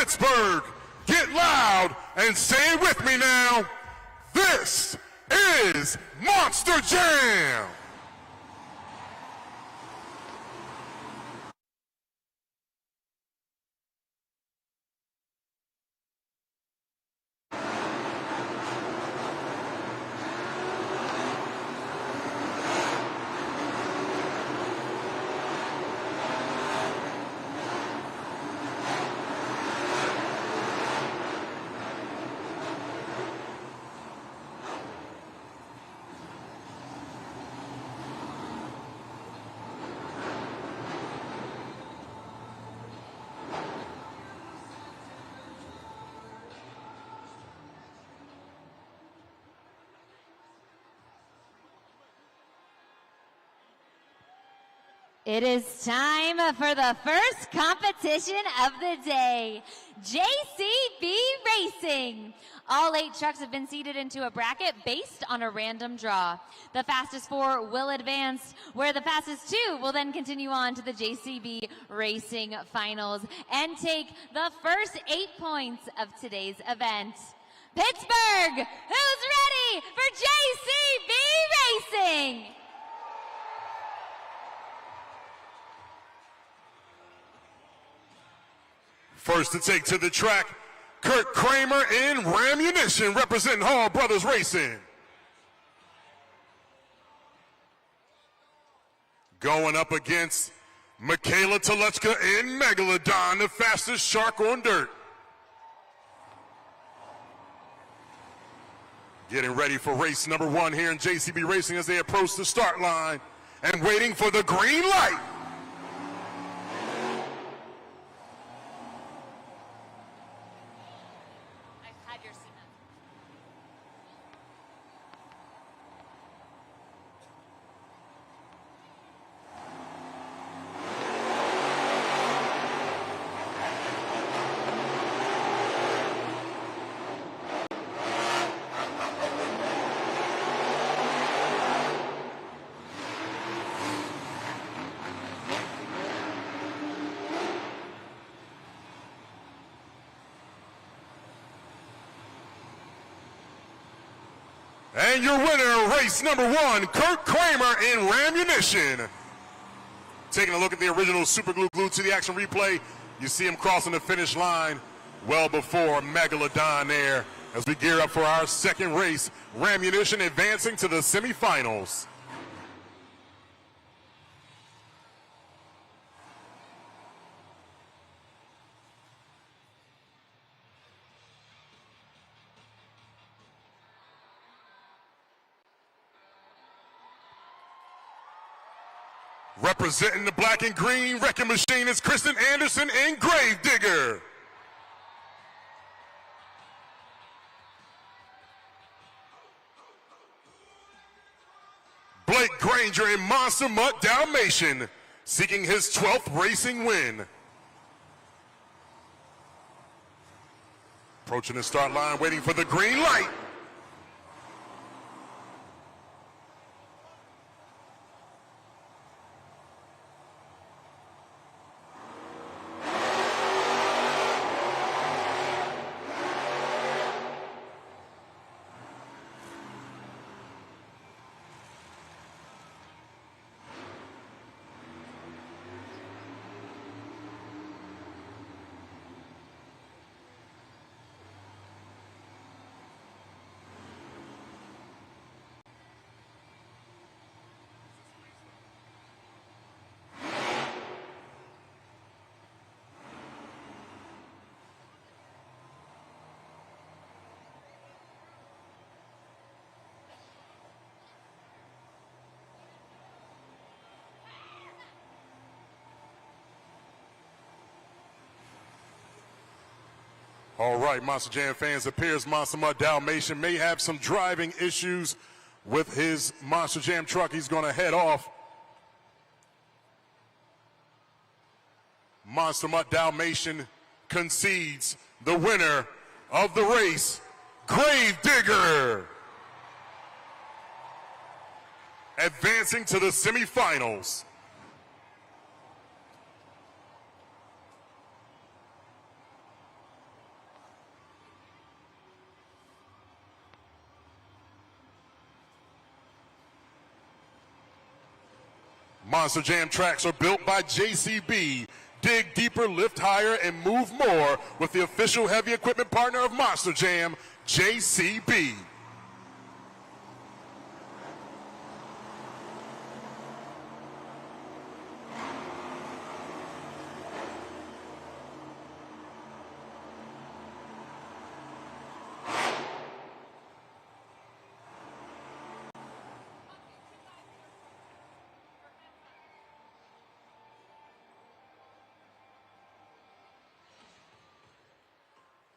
Pittsburgh, get loud and say it with me now. This is Monster Jam. It is time for the first competition of the day, JCB Racing. All 8 trucks have been seated into a bracket based on a random draw. The fastest 4 will advance, where the fastest 2 will then continue on to the JCB Racing Finals and take the first 8 points of today's event. Pittsburgh, who's ready for JCB Racing? First to take to the track, Kurt Kramer in Rammunition, representing Hall Brothers Racing. Going up against Michaela Telechka in Megalodon, the fastest shark on dirt. Getting ready for race number 1 here in JCB Racing as they approach the start line and waiting for the green light. And your winner, race number 1, Kurt Kramer in Rammunition. Taking a look at the original super glue glued to the action replay, you see him crossing the finish line well before Megalodon there as we gear up for our second race. Rammunition advancing to the semifinals. Representing the black and green wrecking machine is Kristen Anderson in Gravedigger. Blake Granger in Monster Mutt Dalmatian, seeking his 12th racing win. Approaching the start line, waiting for the green light. All right, Monster Jam fans, it appears Monster Mutt Dalmatian may have some driving issues with his Monster Jam truck. He's going to head off. Monster Mutt Dalmatian concedes the winner of the race, Gravedigger, advancing to the semifinals. Monster Jam tracks are built by JCB. Dig deeper, lift higher, and move more with the official heavy equipment partner of Monster Jam, JCB.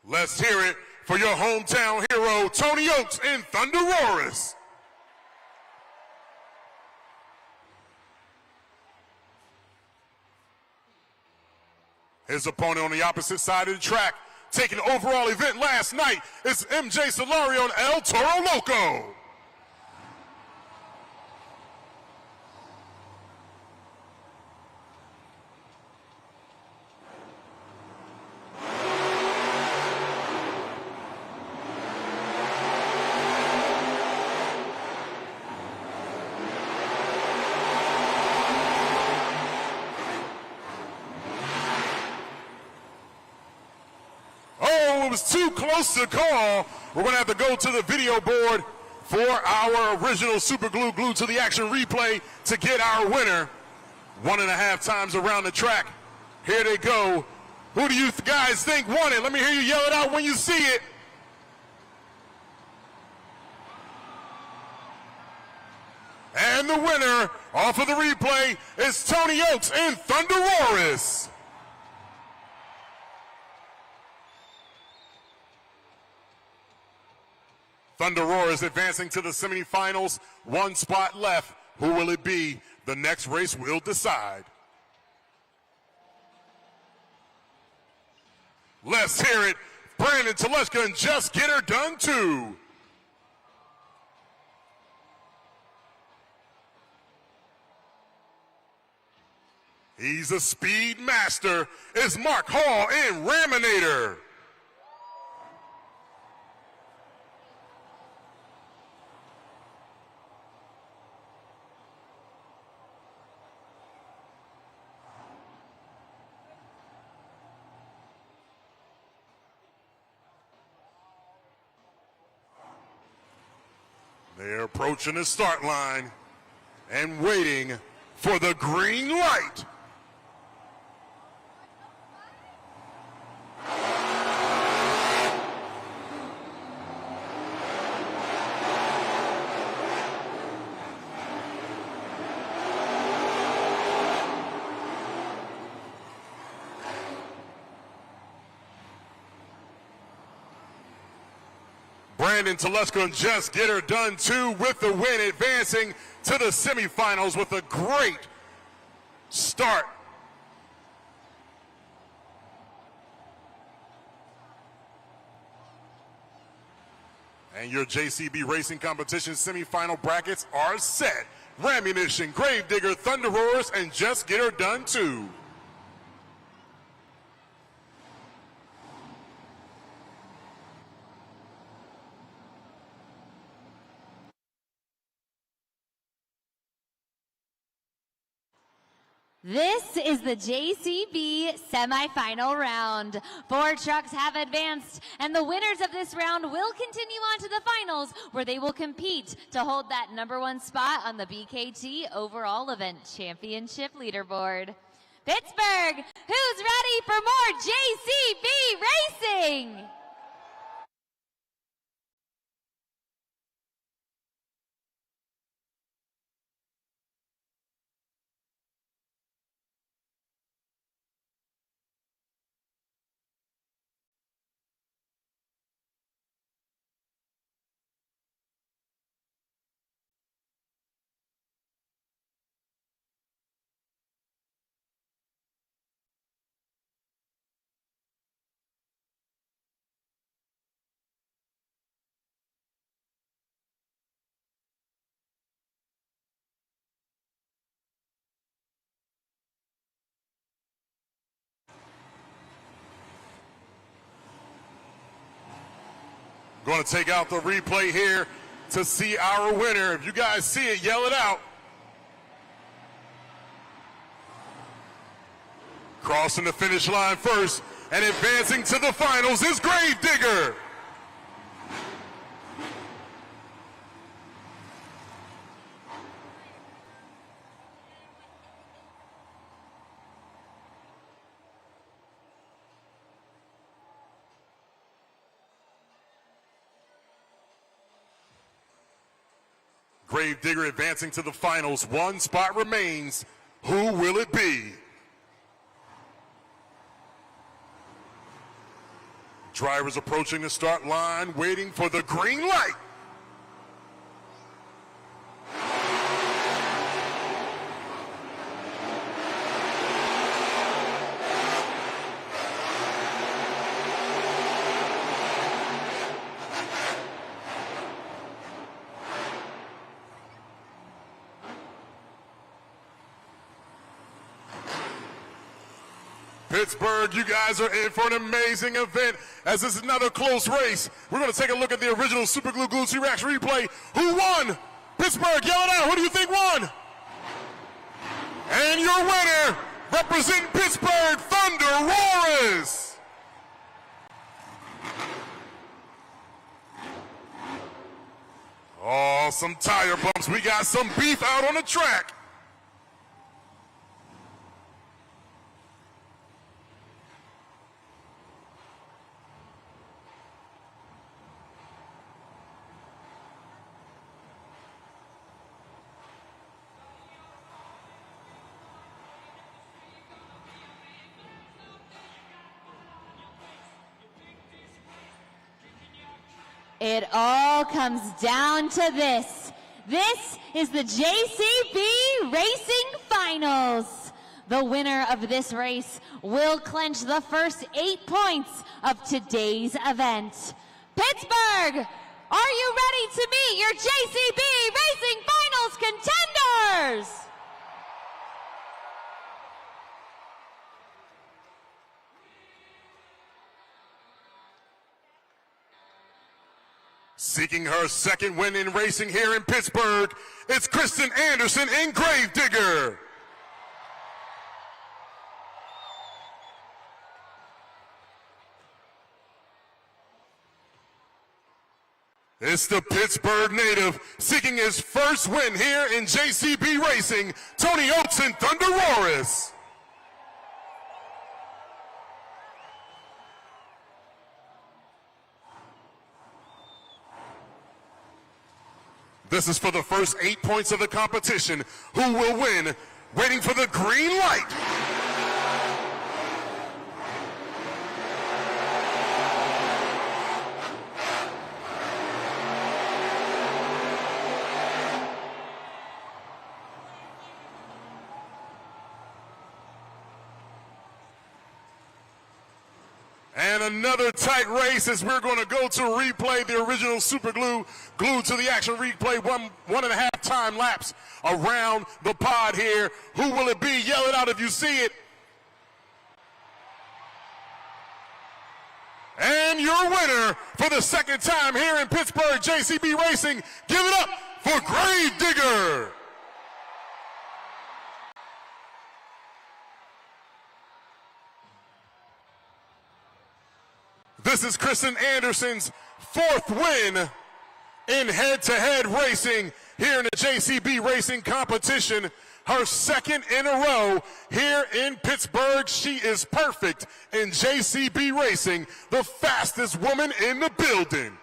Let's hear it for your hometown hero, Tony Oaks in Thunderosaurus. His opponent on the opposite side of the track, taking the overall event last night, is MJ Solario and El Toro Loco. It was too close to call. We're going to have to go to the video board for our original super glue glued to the action replay to get our winner. 1.5 times around the track. Here they go. Who do you guys think won it? Let me hear you yell it out when you see it. And the winner off of the replay is Tony Oaks in Thunderosaurus. Thunderosaurus advancing to the semifinals. 1 spot left. Who will it be? The next race will decide. Let's hear it. Brandon Teleshka and Just Get Her Done too. He's a speed master. It's Mark Hall in Raminator. They're approaching the start line and waiting for the green light. Brandon Teleshka and Just Get Her Done too with the win, advancing to the semifinals with a great start. And your JCB Racing Competition semifinal brackets are set. Rammunition, Gravedigger, Thunderosaurus, and Just Get Her Done too. This is the JCB semifinal round. 4 trucks have advanced, and the winners of this round will continue on to the finals, where they will compete to hold that #1 spot on the BKT Overall Event Championship leaderboard. Pittsburgh, who's ready for more JCB racing? Going to take out the replay here to see our winner. If you guys see it, yell it out. Crossing the finish line first and advancing to the finals is Gravedigger. Gravedigger advancing to the finals. One spot remains. Who will it be? Drivers approaching the start line, waiting for the green light. Pittsburgh, you guys are in for an amazing event as this is another close race. We're going to take a look at the original Super Glue Glue reaction replay. Who won? Pittsburgh, yell it out. Who do you think won? And your winner, representing Pittsburgh, Thunder Roars. Oh, some tire bumps. We got some beef out on the track. It all comes down to this. This is the JCB Racing Finals. The winner of this race will clinch the first 8 points of today's event. Pittsburgh, are you ready to meet your JCB Racing Finals contenders? Seeking her second win in racing here in Pittsburgh, it's Kristen Anderson in Gravedigger. It's the Pittsburgh native seeking his first win here in JCB Racing, Tony Oates and Thunder Roars. This is for the first 8 points of the competition. Who will win? Waiting for the green light. And another tight race as we're going to go to replay the original Super Glue, glued to the action replay, one and a half time lapse around the pod here. Who will it be? Yell it out if you see it. And your winner for the second time here in Pittsburgh, JCB Racing, give it up for Gravedigger. This is Kristen Anderson's fourth win in head-to-head racing here in the JCB Racing competition. Her second in a row here in Pittsburgh. She is perfect in JCB Racing, the fastest woman in the building.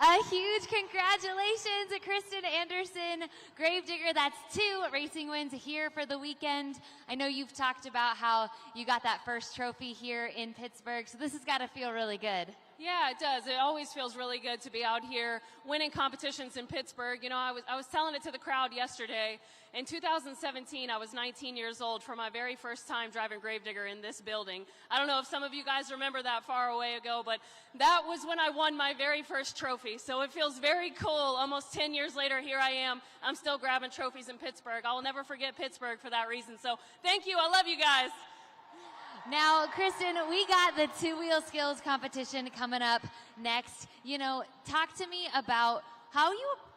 A huge congratulations to Kristen Anderson. Gravedigger, that's 2 racing wins here for the weekend. I know you've talked about how you got that first trophy here in Pittsburgh, so this has got to feel really good. Yeah, it does. It always feels really good to be out here winning competitions in Pittsburgh. You know, I was telling it to the crowd yesterday. In 2017, I was 19 years old for my very first time driving Gravedigger in this building. I don't know if some of you guys remember that far away ago, but that was when I won my very first trophy. So it feels very cool. Almost 10 years later, here I am. I'm still grabbing trophies in Pittsburgh. I will never forget Pittsburgh for that reason. So thank you. I love you guys. Now, Kristen, we got the two-wheel skills competition coming up next. You know, talk to me about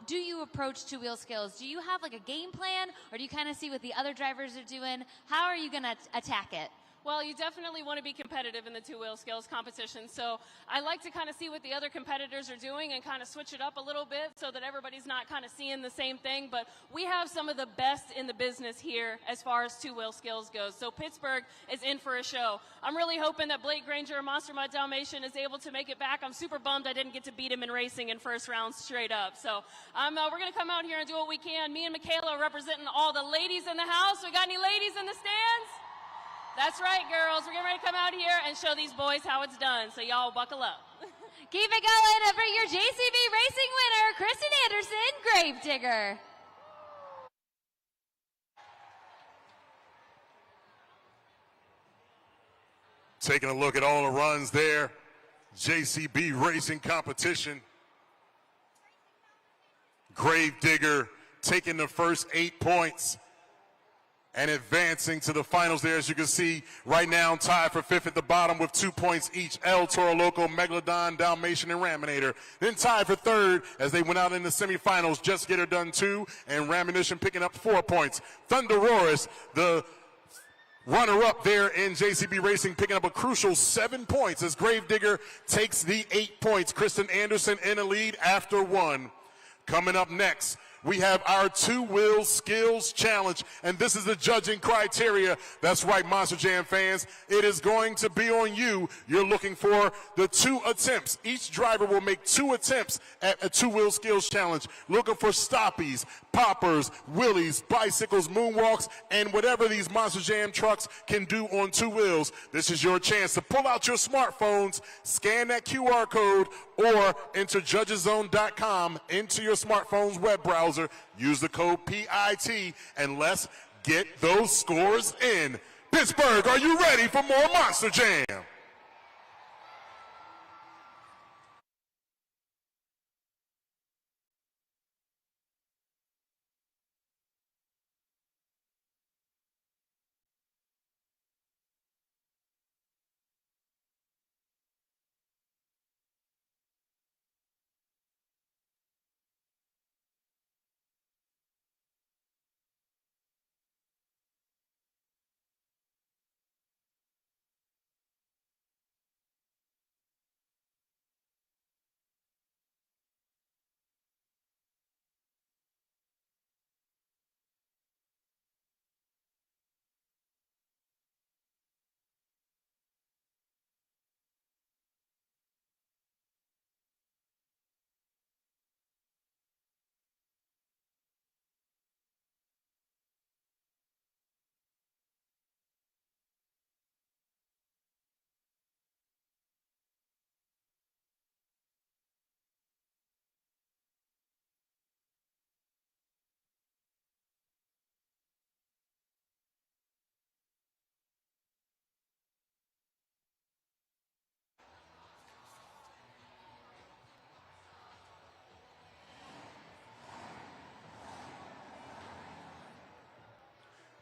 do you approach two-wheel skills? Do you have like a game plan, or do you kind of see what the other drivers are doing? How are you going to attack it? Well, you definitely want to be competitive in the two-wheel skills competition. So I like to kind of see what the other competitors are doing and kind of switch it up a little bit so that everybody's not kind of seeing the same thing. But we have some of the best in the business here as far as two-wheel skills goes. So Pittsburgh is in for a show. I'm really hoping that Blake Granger, Monster Mutt Dalmatian, is able to make it back. I'm super bummed I didn't get to beat him in racing in first round straight up. So we're going to come out here and do what we can. Me and Michaela are representing all the ladies in the house. We got any ladies in the stands? That's right, girls. We're getting ready to come out here and show these boys how it's done. So y'all buckle up. Keep it going for your JCB Racing winner, Kristen Anderson, Gravedigger. Taking a look at all the runs there. JCB Racing competition. Gravedigger taking the first 8 points and advancing to the finals there. As you can see, right now tied for 5th at the bottom with 2 points each. Toro Loco, Megalodon, Dalmatian, and Raminator. Then tied for 3rd as they went out in the semifinals. Just Get Her Done 2, and Ramunition picking up 4 points. Thunderoris, the runner-up there in JCB Racing, picking up a crucial 7 points as Gravedigger takes the 8 points. Kristen Anderson in the lead after 1. Coming up next, we have our two-wheel skills challenge, and this is the judging criteria. That's right, Monster Jam fans. It is going to be on you. You're looking for the 2 attempts. Each driver will make 2 attempts at a two-wheel skills challenge, looking for stoppies, poppers, wheelies, bicycles, moonwalks, and whatever these Monster Jam trucks can do on 2 wheels. This is your chance to pull out your smartphones, scan that QR code, or enter judgeszone.com into your smartphone's web browser. Use the code PIT, and let's get those scores in. Pittsburgh, are you ready for more Monster Jam?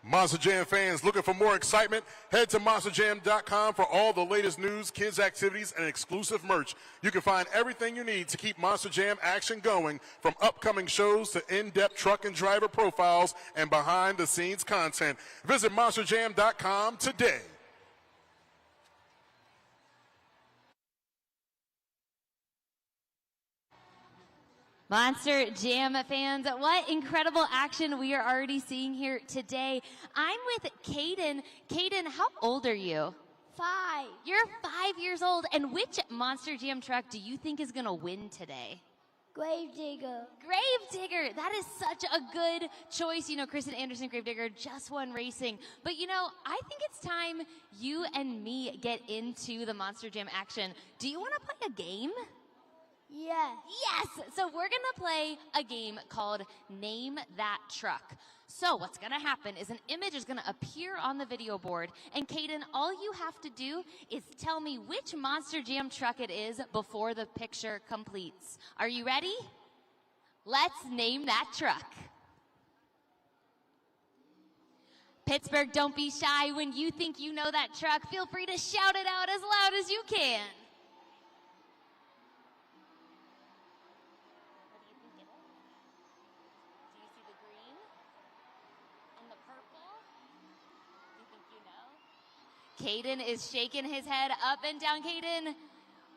Monster Jam fans looking for more excitement? Head to monsterjam.com for all the latest news, kids activities, and exclusive merch. You can find everything you need to keep Monster Jam action going, from upcoming shows to in-depth truck and driver profiles and behind-the-scenes content. Visit monsterjam.com today. Monster Jam fans, what incredible action we are already seeing here today. I'm with Caden. Caden, how old are you? 5. You're 5 years old. And which Monster Jam truck do you think is going to win today? Gravedigger. Gravedigger. That is such a good choice. You know, Kristen Anderson, Gravedigger, just won racing. But, you know, I think it's time you and me get into the Monster Jam action. Do you want to play a game? Yes. Yes! So we're gonna play a game called Name That Truck. So what's gonna happen is an image is gonna appear on the video board, and Caden, all you have to do is tell me which Monster Jam truck it is before the picture completes. Are you ready? Let's name that truck. Pittsburgh, don't be shy. When you think you know that truck, feel free to shout it out as loud as you can. Caden is shaking his head up and down. Caden,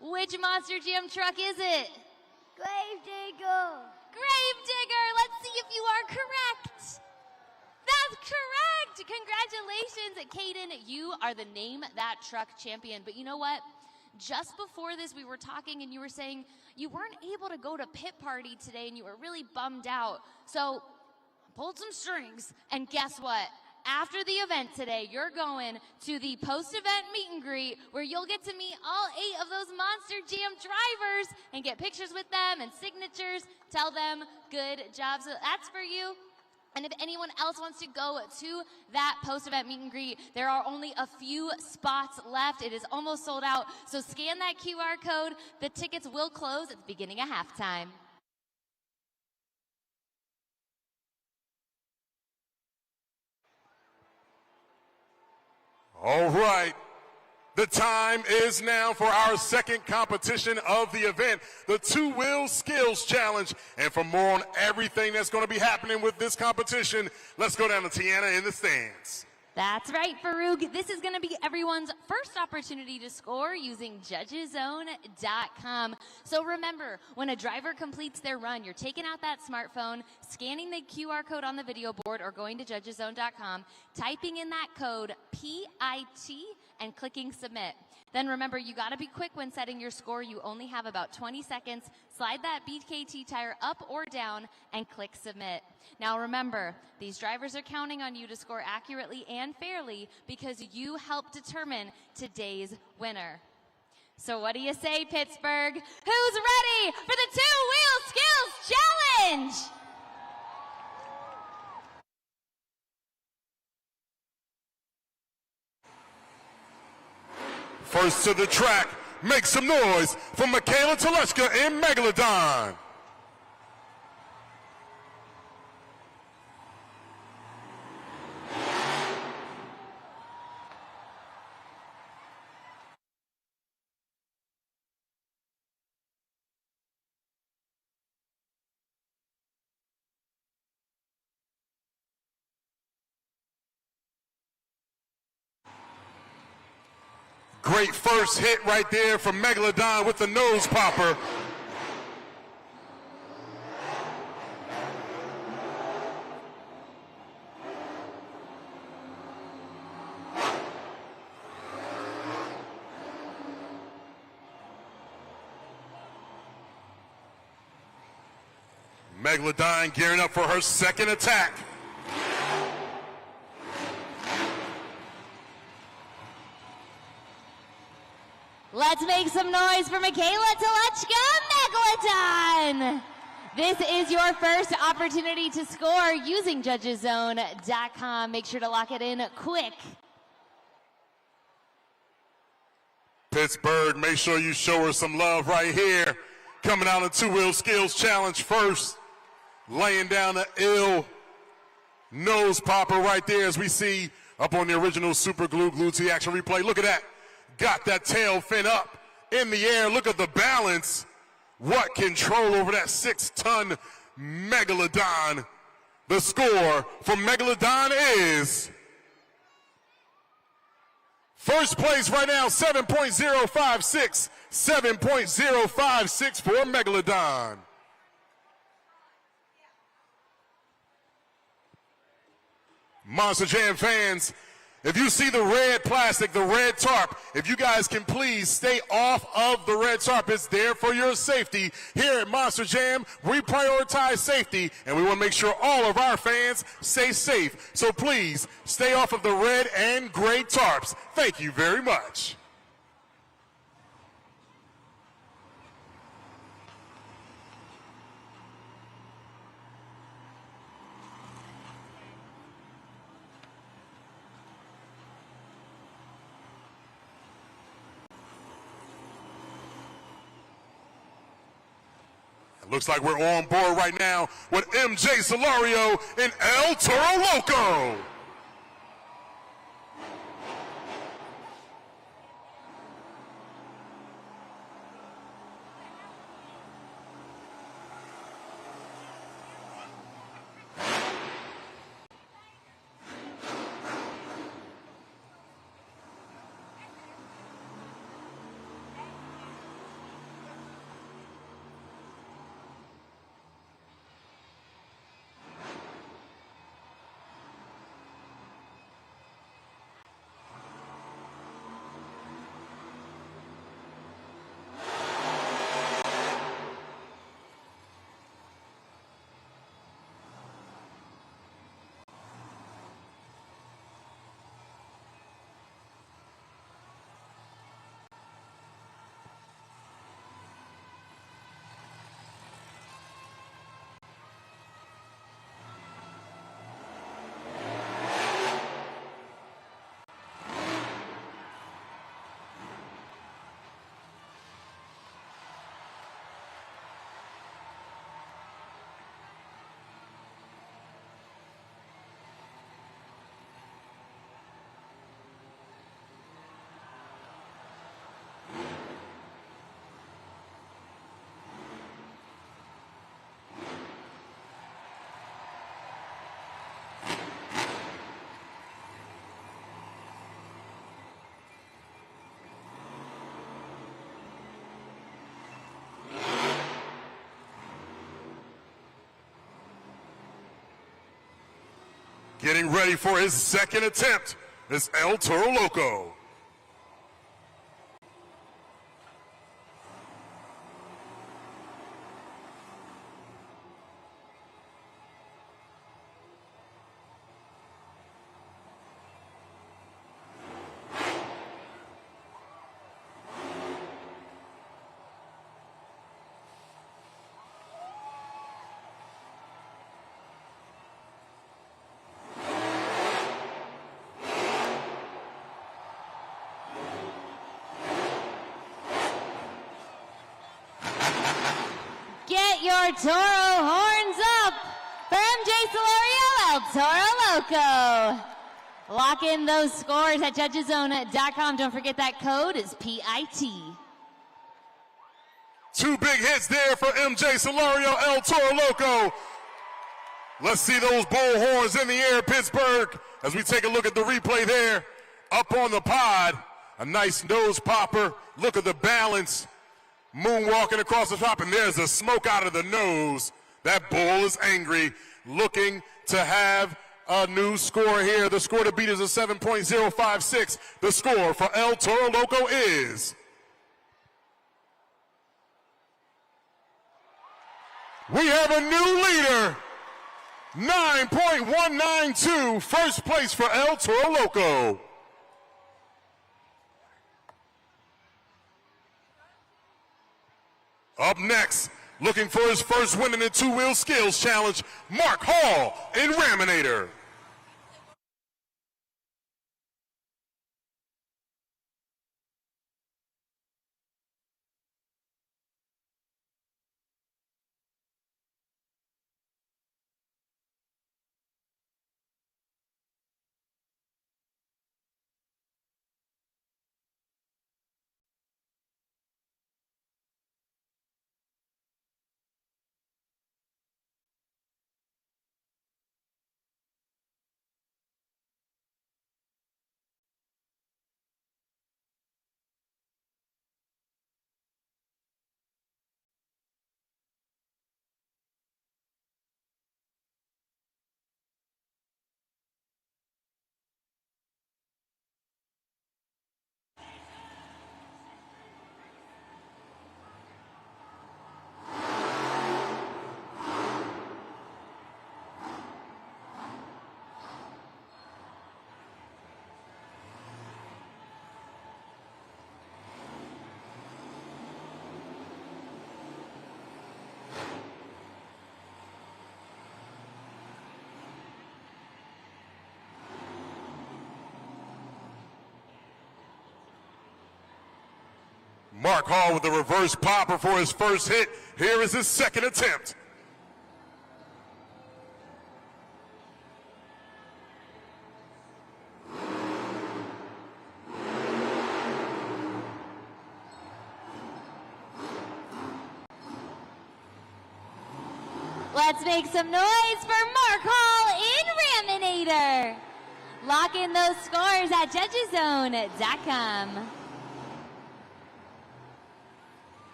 which Monster Jam truck is it? Gravedigger. Gravedigger. Let's see if you are correct. That's correct. Congratulations, Caden. You are the Name That Truck champion. But you know what? Just before this, we were talking and you were saying you weren't able to go to pit party today and you were really bummed out. So I pulled some strings, and guess what? After the event today, you're going to the post-event meet and greet where you'll get to meet all 8 of those Monster Jam drivers and get pictures with them and signatures. Tell them good job. So that's for you. And if anyone else wants to go to that post-event meet and greet, there are only a few spots left. It is almost sold out. So scan that QR code. The tickets will close at the beginning of halftime. All right. The time is now for our second competition of the event, the Two-Wheel Skills Challenge. And for more on everything that's going to be happening with this competition, let's go down to Tiana in the stands. That's right, Farouk. This is going to be everyone's first opportunity to score using judgeszone.com. So remember, when a driver completes their run, you're taking out that smartphone, scanning the QR code on the video board, or going to judgeszone.com, typing in that code PIT, and clicking submit. Then remember, you got to be quick when setting your score. You only have about 20 seconds. Slide that BKT tire up or down and click submit. Now remember, these drivers are counting on you to score accurately and fairly because you help determine today's winner. So what do you say, Pittsburgh? Who's ready for the Two-Wheel Skills Challenge? First to the track, make some noise for Michaela Teleshka in Megalodon. Great first hit right there from Megalodon with the nose popper. Megalodon gearing up for her second attack. Let's make some noise for Michaela Teleshka, Megalodon! This is your first opportunity to score using judgeszone.com. Make sure to lock it in quick. Pittsburgh, make sure you show her some love right here. Coming out in Two-Wheel Skills Challenge first. Laying down the ill nose popper right there as we see up on the original Super Glue Glued to the Action replay. Look at that. Got that tail fin up in the air. Look at the balance. What control over that 6-ton Megalodon. The score for Megalodon is first place right now, 7.056. 7.056 for Megalodon. Monster Jam fans, if you see the red plastic, the red tarp, if you guys can please stay off of the red tarp. It's there for your safety. Here at Monster Jam, we prioritize safety, and we want to make sure all of our fans stay safe. So please, stay off of the red and gray tarps. Thank you very much. Looks like we're on board right now with MJ Solario and El Toro Loco. Getting ready for his second attempt is El Toro Loco. Get your Toro horns up for MJ Solorio, El Toro Loco. Lock in those scores at judgeszone.com. Don't forget that code is PIT. Two big hits there for MJ Solorio, El Toro Loco. Let's see those bull horns in the air, Pittsburgh, as we take a look at the replay there. Up on the pod, a nice nose popper. Look at the balance. Moonwalking across the top, and there's a smoke out of the nose. That bull is angry, looking to have a new score here. The score to beat is a 7.056. The score for El Toro Loco is... we have a new leader, 9.192, first place for El Toro Loco. Up next, looking for his first win in the two-wheel skills challenge, Mark Hall in Raminator. Mark Hall with the reverse popper for his first hit. Here is his second attempt. Let's make some noise for Mark Hall in Raminator. Lock in those scores at judgeszone.com.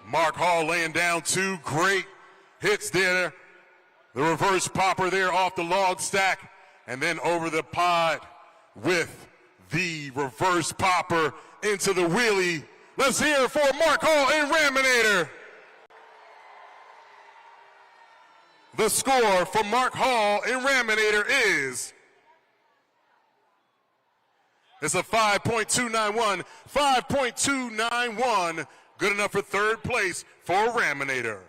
Mark Hall laying down two great hits there. The reverse popper there off the log stack, and then over the pod with the reverse popper into the wheelie. Let's hear it for Mark Hall in Raminator. The score for Mark Hall in Raminator is... it's a 5.291. 5.291. Good enough for third place for Raminator.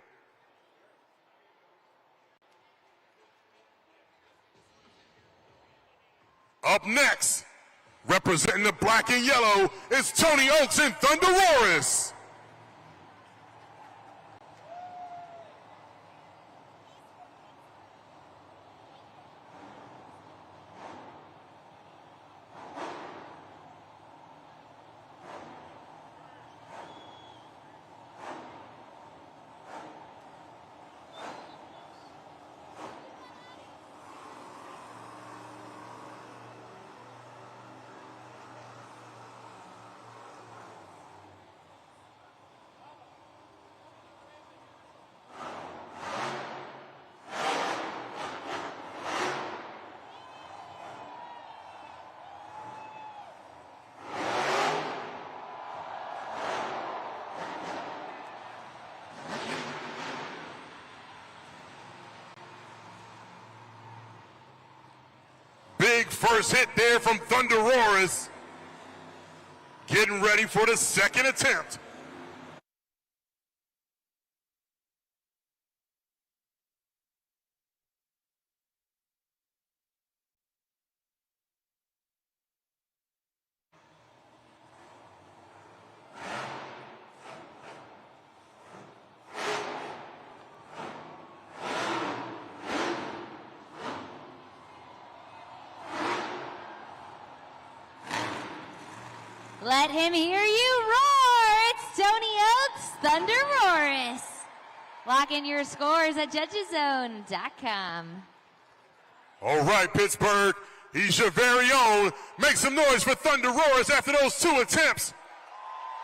Up next, representing the black and yellow, is Tony Oaks in Thunderoris. Big first hit there from Thunderoris. Getting ready for the second attempt. Let him hear you roar. It's Tony Oaks, Thunderoris. Lock in your scores at judgeszone.com. All right, Pittsburgh, he's your very own. Make some noise for Thunderoris after those 2 attempts.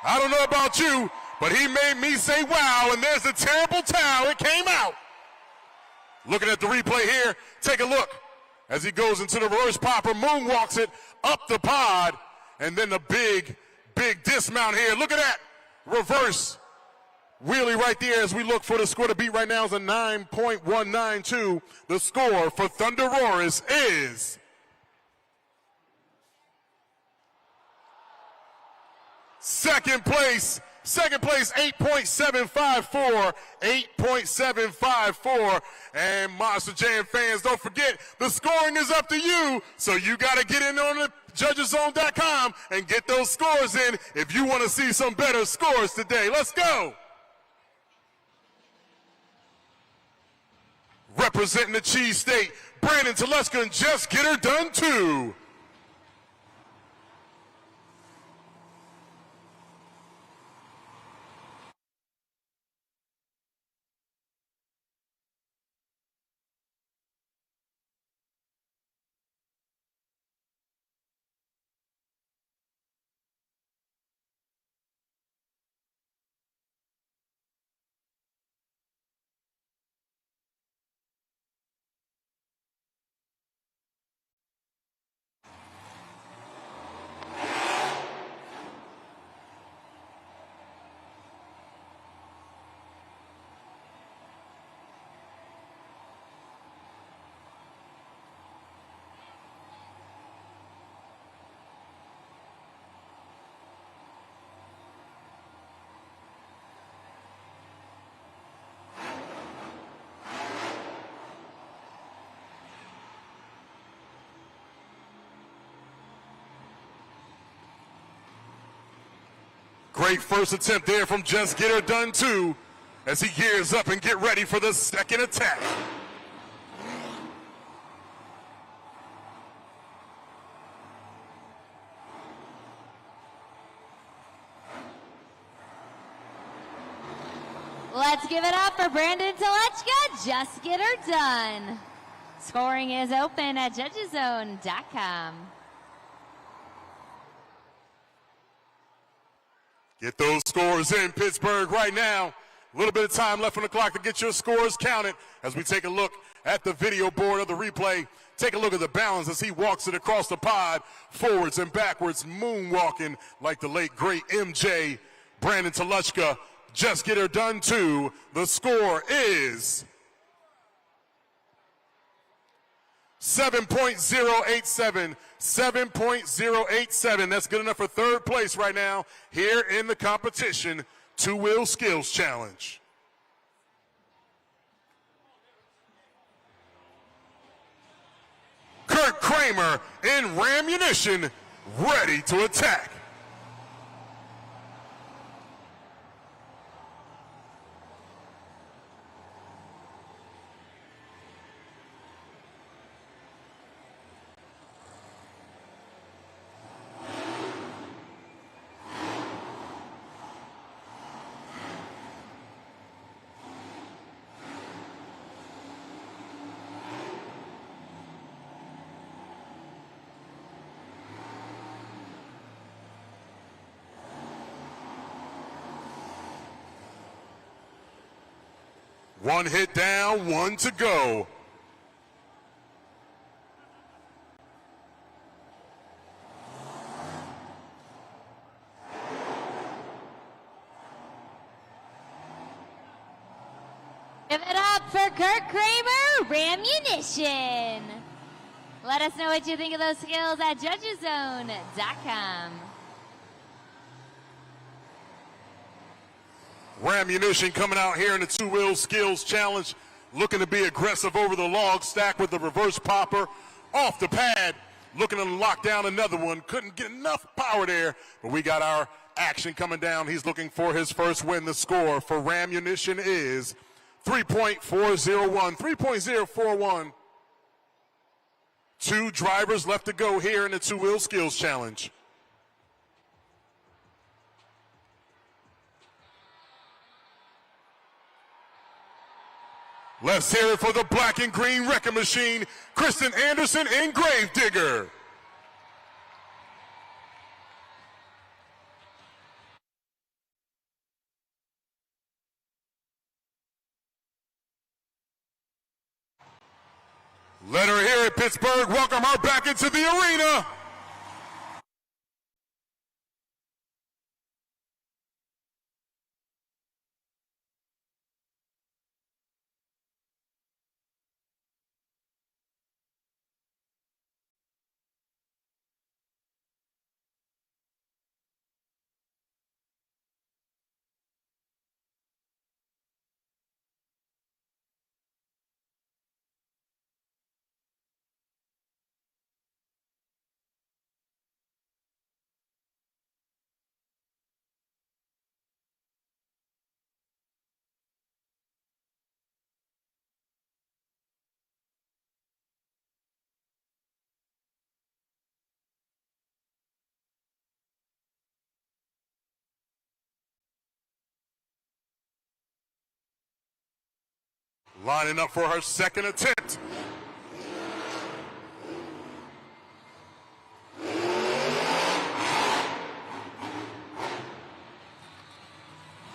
I don't know about you, but he made me say wow, and there's a terrible towel. It came out. Looking at the replay here, take a look. As he goes into the reverse popper, moonwalks it up the pod. And then the big dismount here. Look at that. Reverse wheelie right there as we look for the score to beat right now is a 9.192. The score for Thunderoris is second place, 8.754, 8.754. And Monster Jam fans, don't forget, the scoring is up to you, so you got to get in on the judgeszone.com and get those scores in if you want to see some better scores today. Let's go. Representing the Cheese State, Brandon Teleska and Just Get Her Done too. Great first attempt there from Just Get Her Done too, as he gears up and get ready for the second attack. Let's give it up for Brandon Telechka. Just Get Her Done. Scoring is open at judgeszone.com. Get those scores in, Pittsburgh, right now. A little bit of time left on the clock to get your scores counted as we take a look at the video board of the replay. Take a look at the balance as he walks it across the pod, forwards and backwards, moonwalking like the late, great MJ. Brandon Telechka, Just Get Her Done too. The score is 7.087. 7.087. That's good enough for third place right now here in the competition. Two-wheel skills challenge. Kurt Kramer in Rammunition, ready to attack. One hit down, one to go. Give it up for Kurt Kramer, Rammunition. Let us know what you think of those skills at judgeszone.com. Rammunition coming out here in the two-wheel skills challenge, looking to be aggressive over the log stack with the reverse popper off the pad, looking to lock down another one. Couldn't get enough power there, but we got our action coming down. He's looking for his first win. The score for Rammunition is 3.401, 3.041. Two drivers left to go here in the two-wheel skills challenge. Let's hear it for the black and green wrecking machine, Kristen Anderson and Gravedigger. Let her hear it, Pittsburgh. Welcome her back into the arena. Lining up for her second attempt.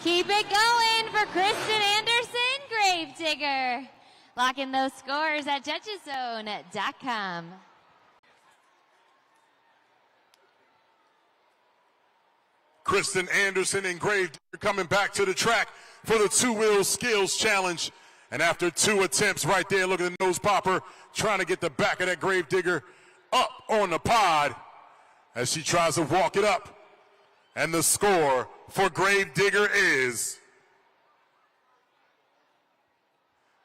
Keep it going for Kristen Anderson, Gravedigger. Locking those scores at judgeszone.com. Kristen Anderson and Gravedigger coming back to the track for the two-wheel skills challenge. And after two attempts right there, look at the nose popper, trying to get the back of that Gravedigger up on the pod as she tries to walk it up. And the score for Gravedigger is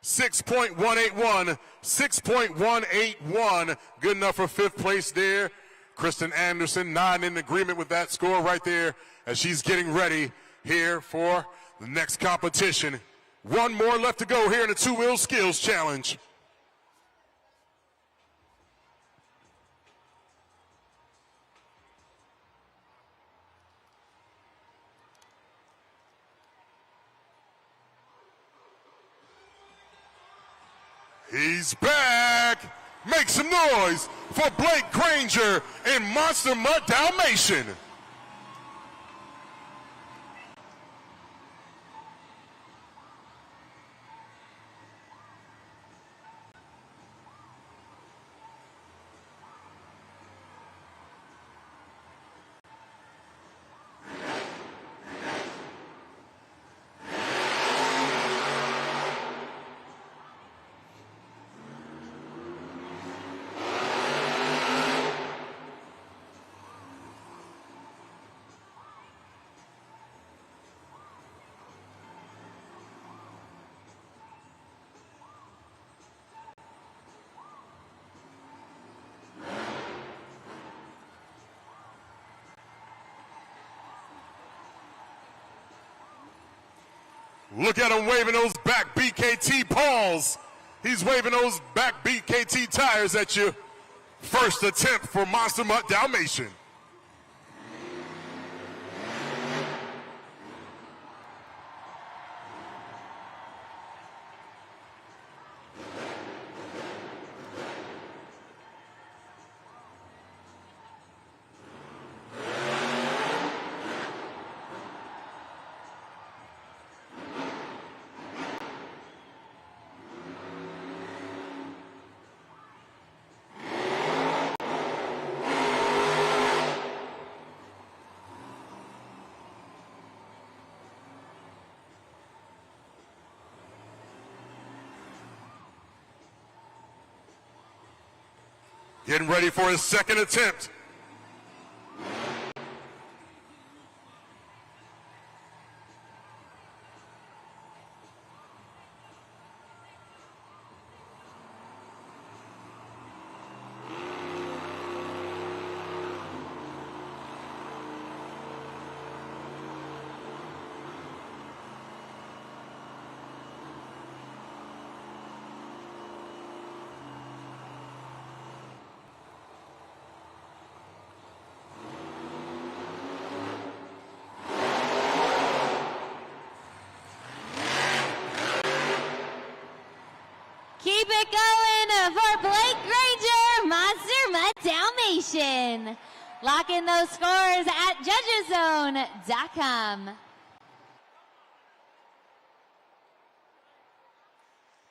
6.181, 6.181. Good enough for fifth place there. Kristen Anderson not in agreement with that score right there as she's getting ready here for the next competition. One more left to go here in the two-wheel skills challenge. He's back. Make some noise for Blake Granger and Monster Mutt Dalmatian. Look at him waving those back BKT paws. He's waving those back BKT tires at you. First attempt for Monster Mutt Dalmatian. Getting ready for his second attempt. Keep it going for Blake Granger, Monster Mutt Dalmatian. Lock in those scores at judgeszone.com.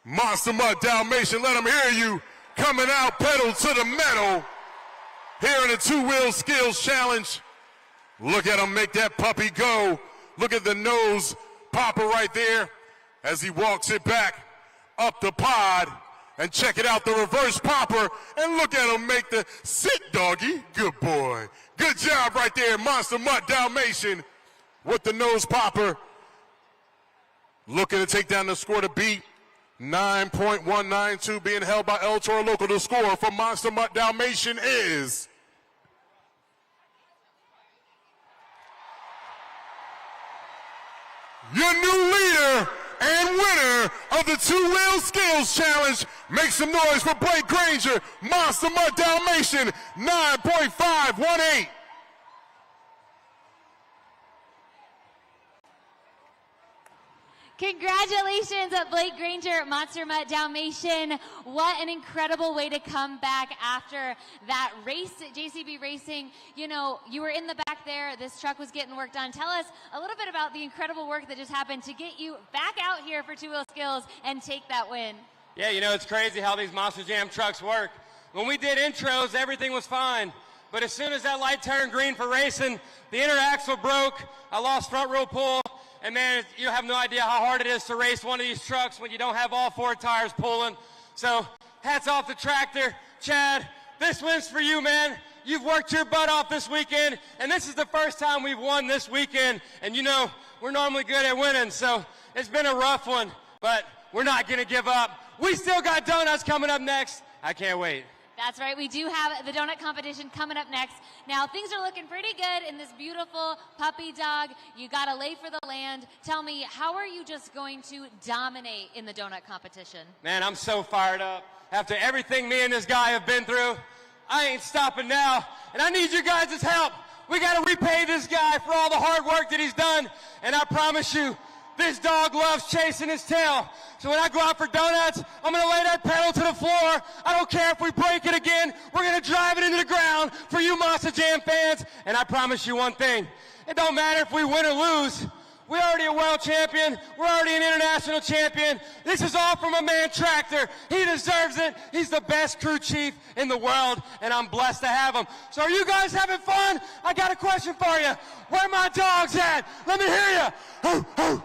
Monster Mutt Dalmatian, let them hear you. Coming out pedal to the metal. Here in the two-wheel skills challenge. Look at him make that puppy go. Look at the nose popper right there as he walks it back up the pod. And check it out, the reverse popper. And look at him make the sit doggy. Good boy. Good job right there, Monster Mutt Dalmatian with the nose popper. Looking to take down the score to beat. 9.192 being held by El Toro Loco. The score for Monster Mutt Dalmatian is your new leader and winner of the two-wheel skills challenge. Make some noise for Blake Granger, Monster Mutt Dalmatian, 9.518. Congratulations, Blake Granger, Monster Mutt Dalmatian. What an incredible way to come back after that race at JCB Racing. You know, you were in the back there. This truck was getting work done. Tell us a little bit about the incredible work that just happened to get you back out here for two-wheel skills and take that win. Yeah, you know, it's crazy how these Monster Jam trucks work. When we did intros, everything was fine. But as soon as that light turned green for racing, the inner axle broke. I lost front row pull. And man, you have no idea how hard it is to race one of these trucks when you don't have all four tires pulling. So hats off to Tractor. Chad, this win's for you, man. You've worked your butt off this weekend, and this is the first time we've won this weekend. And you know, we're normally good at winning, so it's been a rough one, but we're not gonna give up. We still got donuts coming up next. I can't wait. That's right. We do have the donut competition coming up next. Now, things are looking pretty good in this beautiful puppy dog. You got to lay for the land. Tell me, how are you just going to dominate in the donut competition? Man, I'm so fired up. After everything me and this guy have been through, I ain't stopping now. And I need you guys' help. We got to repay this guy for all the hard work that he's done. And I promise you, this dog loves chasing his tail. So when I go out for donuts, I'm going to lay that pedal to the floor. I don't care if we break it again. We're going to drive it into the ground for you Monster Jam fans. And I promise you one thing. It don't matter if we win or lose. We're already a world champion. We're already an international champion. This is all from a man Tractor. He deserves it. He's the best crew chief in the world, and I'm blessed to have him. So are you guys having fun? I got a question for you. Where my dogs at? Let me hear you. Hoo, hoo.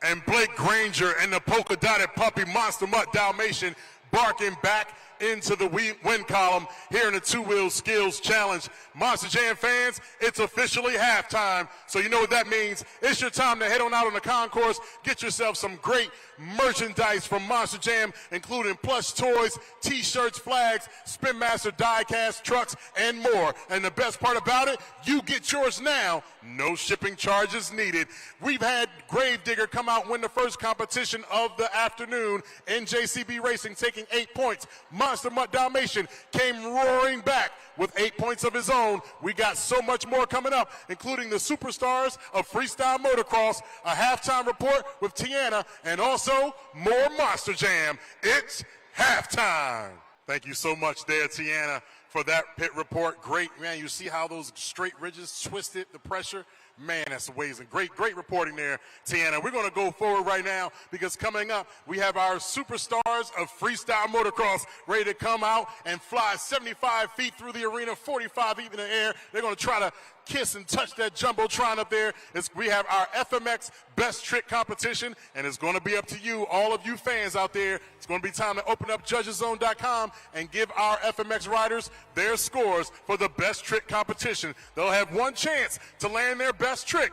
And Blake Granger and the polka-dotted puppy Monster Mutt Dalmatian barking back into the win column here in the two-wheel skills challenge. Monster Jam fans, it's officially halftime. So you know what that means. It's your time to head on out on the concourse, get yourself some great merchandise from Monster Jam, including plush toys, t-shirts, flags, Spin Master die-cast trucks, and more. And the best part about it, you get yours now. No shipping charges needed. We've had Gravedigger come out and win the first competition of the afternoon in JCB Racing, taking 8 points. Monster Mutt Dalmatian came roaring back with 8 points of his own. We got so much more coming up, including the superstars of Freestyle Motocross, a halftime report with Tiana, and also more Monster Jam. It's halftime. Thank you so much there, Tiana, for that pit report. Great, man. You see how those straight ridges twisted the pressure? Man, that's amazing. Great reporting there, Tiana. We're going to go forward right now because coming up, we have our superstars of freestyle motocross ready to come out and fly 75 feet through the arena, 45 feet in the air. They're going to try to kiss and touch that jumbotron up there. We have our FMX best trick competition, and it's going to be up to you, all of you fans out there. It's going to be time to open up judgeszone.com and give our FMX riders their scores for the best trick competition. They'll have one chance to land their best trick.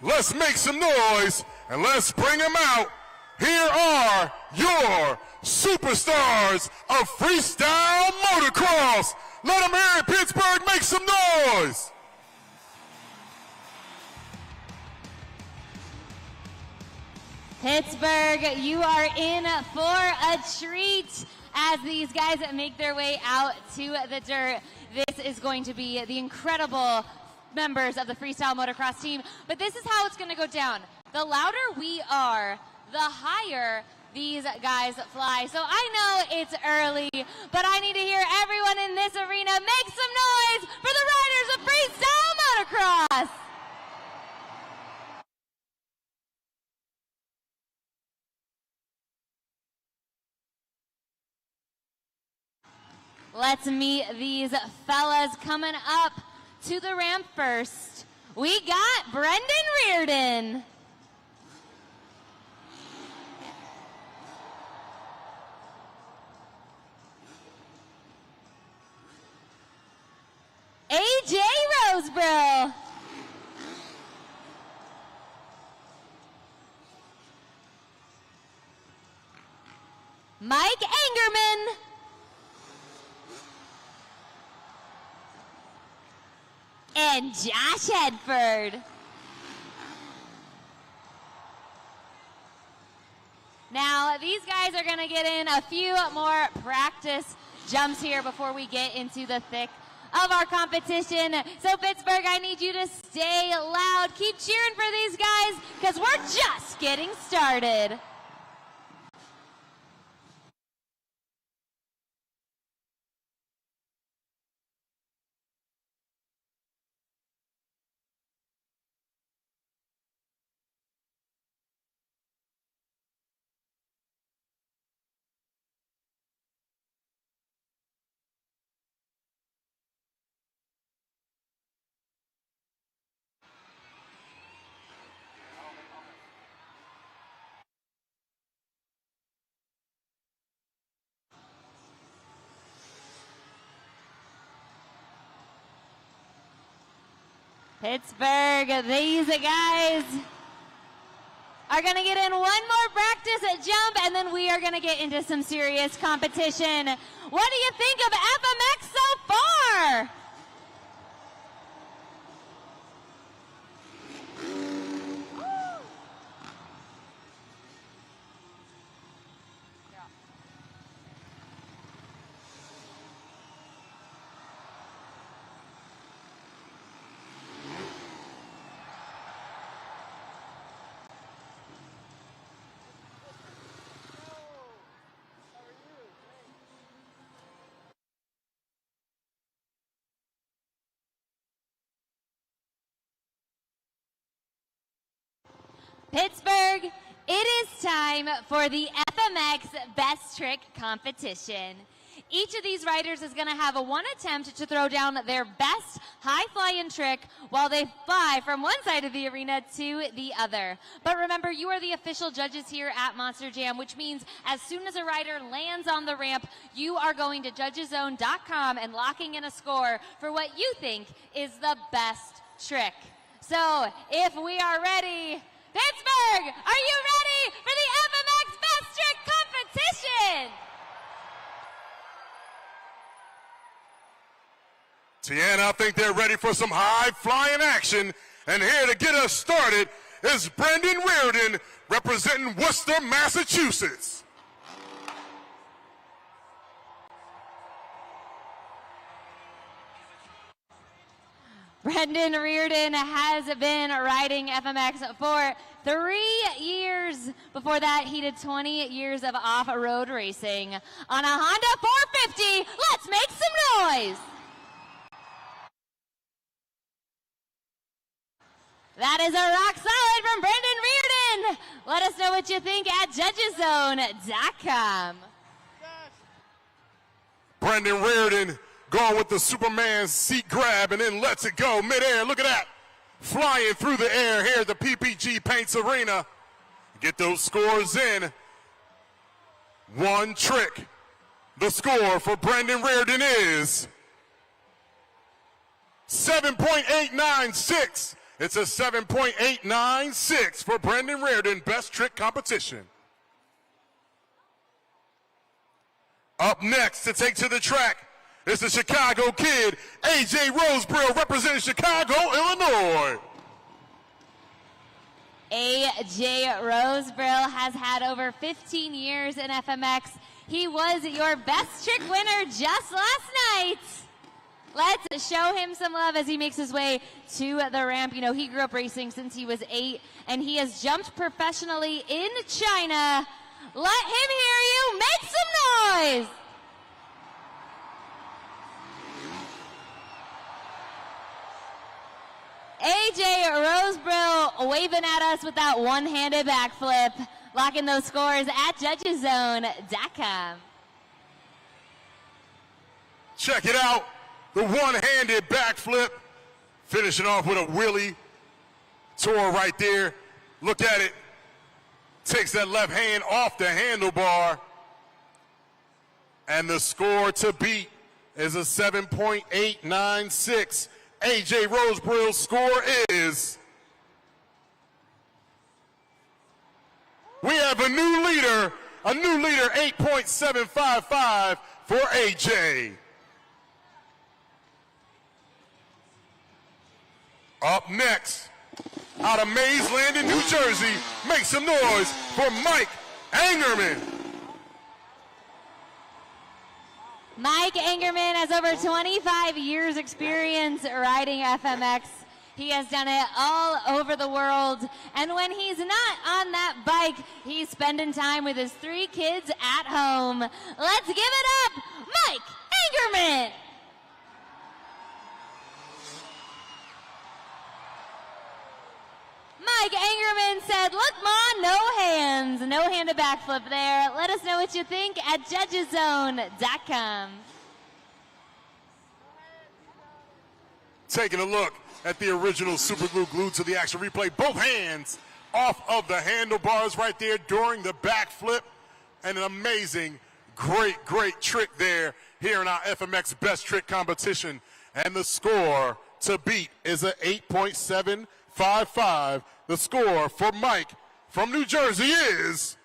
Let's make some noise and let's bring them out. Here are your superstars of freestyle motocross. Let them hear it, Pittsburgh, make some noise. Pittsburgh, you are in for a treat as these guys make their way out to the dirt. This is going to be the incredible members of the freestyle motocross team, but this is how it's going to go down. The louder we are, the higher these guys fly. So I know it's early, but I need to hear everyone in this arena make some noise for the riders of freestyle motocross. Let's meet these fellas coming up to the ramp first. We got Brendan Reardon. AJ Roseborough. Mike Angerman. And Josh Hedford. Now, these guys are going to get in a few more practice jumps here before we get into the thick of our competition. So, Pittsburgh, I need you to stay loud. Keep cheering for these guys because we're just getting started. Pittsburgh, these guys are going to get in one more practice jump, and then we are going to get into some serious competition. What do you think of FMX so far? Pittsburgh, it is time for the FMX Best Trick Competition. Each of these riders is going to have one attempt to throw down their best high-flying trick while they fly from one side of the arena to the other. But remember, you are the official judges here at Monster Jam, which means as soon as a rider lands on the ramp, you are going to judgeszone.com and locking in a score for what you think is the best trick. So, if we are ready, Pittsburgh, are you ready for the FMX Best Trick Competition? Tiana, I think they're ready for some high-flying action. And here to get us started is Brendan Reardon, representing Worcester, Massachusetts. Brendan Reardon has been riding FMX for 3 years. Before that, he did 20 years of off-road racing. On a Honda 450, let's make some noise. That is a rock solid from Brendan Reardon. Let us know what you think at judgeszone.com. Brendan Reardon going with the Superman seat grab and then lets it go midair. Look at that. Flying through the air here at the PPG Paints Arena. Get those scores in. One trick. The score for Brendan Reardon is 7.896. It's a 7.896 for Brendan Reardon, best trick competition. Up next to take to the track is the Chicago kid, AJ Rosebrill, representing Chicago, Illinois. AJ Rosebrill has had over 15 years in FMX. He was your best trick winner just last night. Let's show him some love as he makes his way to the ramp. You know, he grew up racing since he was 8, and he has jumped professionally in China. Let him hear you. Make some noise. AJ Rosebrill waving at us with that one-handed backflip. Locking those scores at judgeszone.com. Check it out. The one-handed backflip, finishing off with a wheelie. Toro right there. Look at it. Takes that left hand off the handlebar. And the score to beat is a 7.896. AJ Rosebrill's score is... We have a new leader 8.755 for AJ. Up next, out of Mays Landing, New Jersey, make some noise for Mike Angerman. Mike Angerman has over 25 years experience riding FMX. He has done it all over the world. And when he's not on that bike, he's spending time with his 3 kids at home. Let's give it up, Mike Angerman. Mike Angerman said, look, Ma, no hands. No-handed backflip there. Let us know what you think at judgeszone.com. Taking a look at the original Super Glue glued to the action replay. Both hands off of the handlebars right there during the backflip. And an amazing, great trick there here in our FMX Best Trick competition. And the score to beat is a 8.755. The score for Mike from New Jersey is...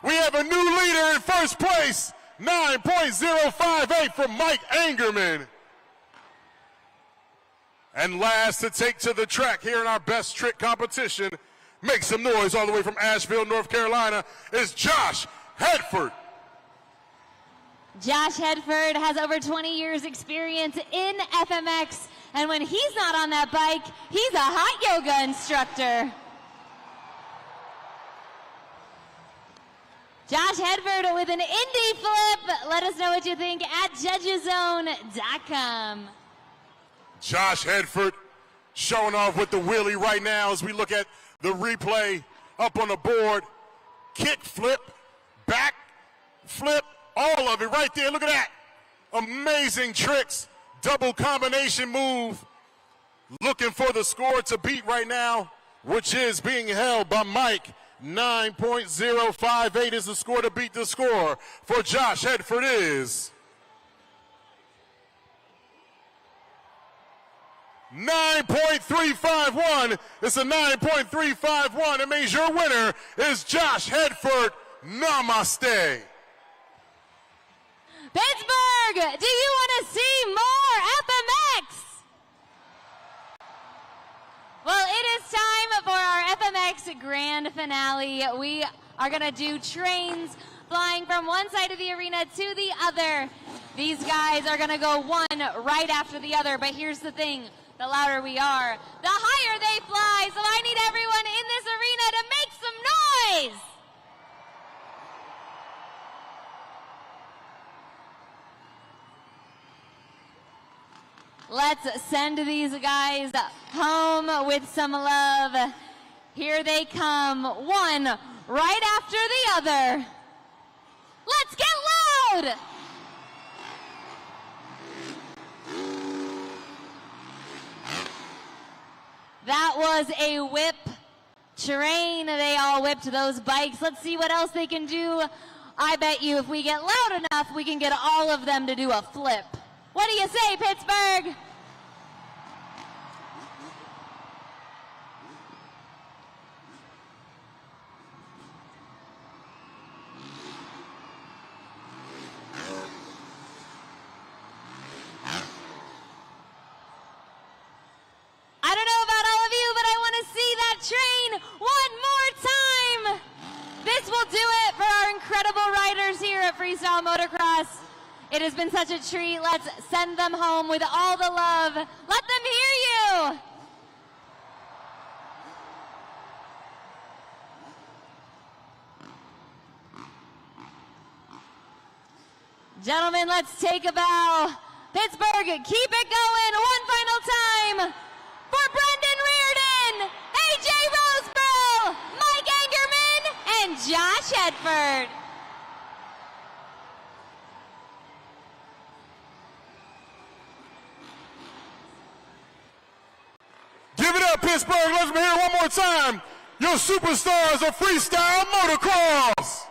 We have a new leader in first place, 9.058 for Mike Angerman. And last to take to the track here in our best trick competition, make some noise all the way from Asheville, North Carolina, is Josh Hedford. Josh Hedford has over 20 years experience in FMX, and when he's not on that bike, he's a hot yoga instructor. Josh Hedford with an Indy flip. Let us know what you think at judgeszone.com. Josh Hedford showing off with the wheelie right now as we look at the replay up on the board. Kick flip, back flip, all of it right there. Look at that. Amazing tricks. Double combination move. Looking for the score to beat right now, which is being held by Mike. 9.058 is the score to beat. The score for Josh Hedford is 9.351. It's a 9.351. It means your winner is Josh Hedford. Namaste. Pittsburgh, do you want to see more FMX? Well, it is time for our FMX grand finale. We are going to do trains flying from one side of the arena to the other. These guys are going to go one right after the other, but here's the thing. The louder we are, the higher they fly. So I need everyone in this arena to make some noise. Let's send these guys home with some love. Here they come, one right after the other. Let's get loud! That was a whip train. They all whipped those bikes. Let's see what else they can do. I bet you if we get loud enough, we can get all of them to do a flip. What do you say, Pittsburgh? I don't know about all of you, but I want to see that train one more time. This will do it for our incredible riders here at Freestyle Motocross. It has been such a treat. Let's send them home with all the love. Let them hear you. Gentlemen, let's take a bow. Pittsburgh, keep it going one final time for Brendan Reardon, AJ Roseborough, Mike Angerman, and Josh Hedford. Give it up, Pittsburgh. Let's hear it one more time. Your superstars of freestyle motocross.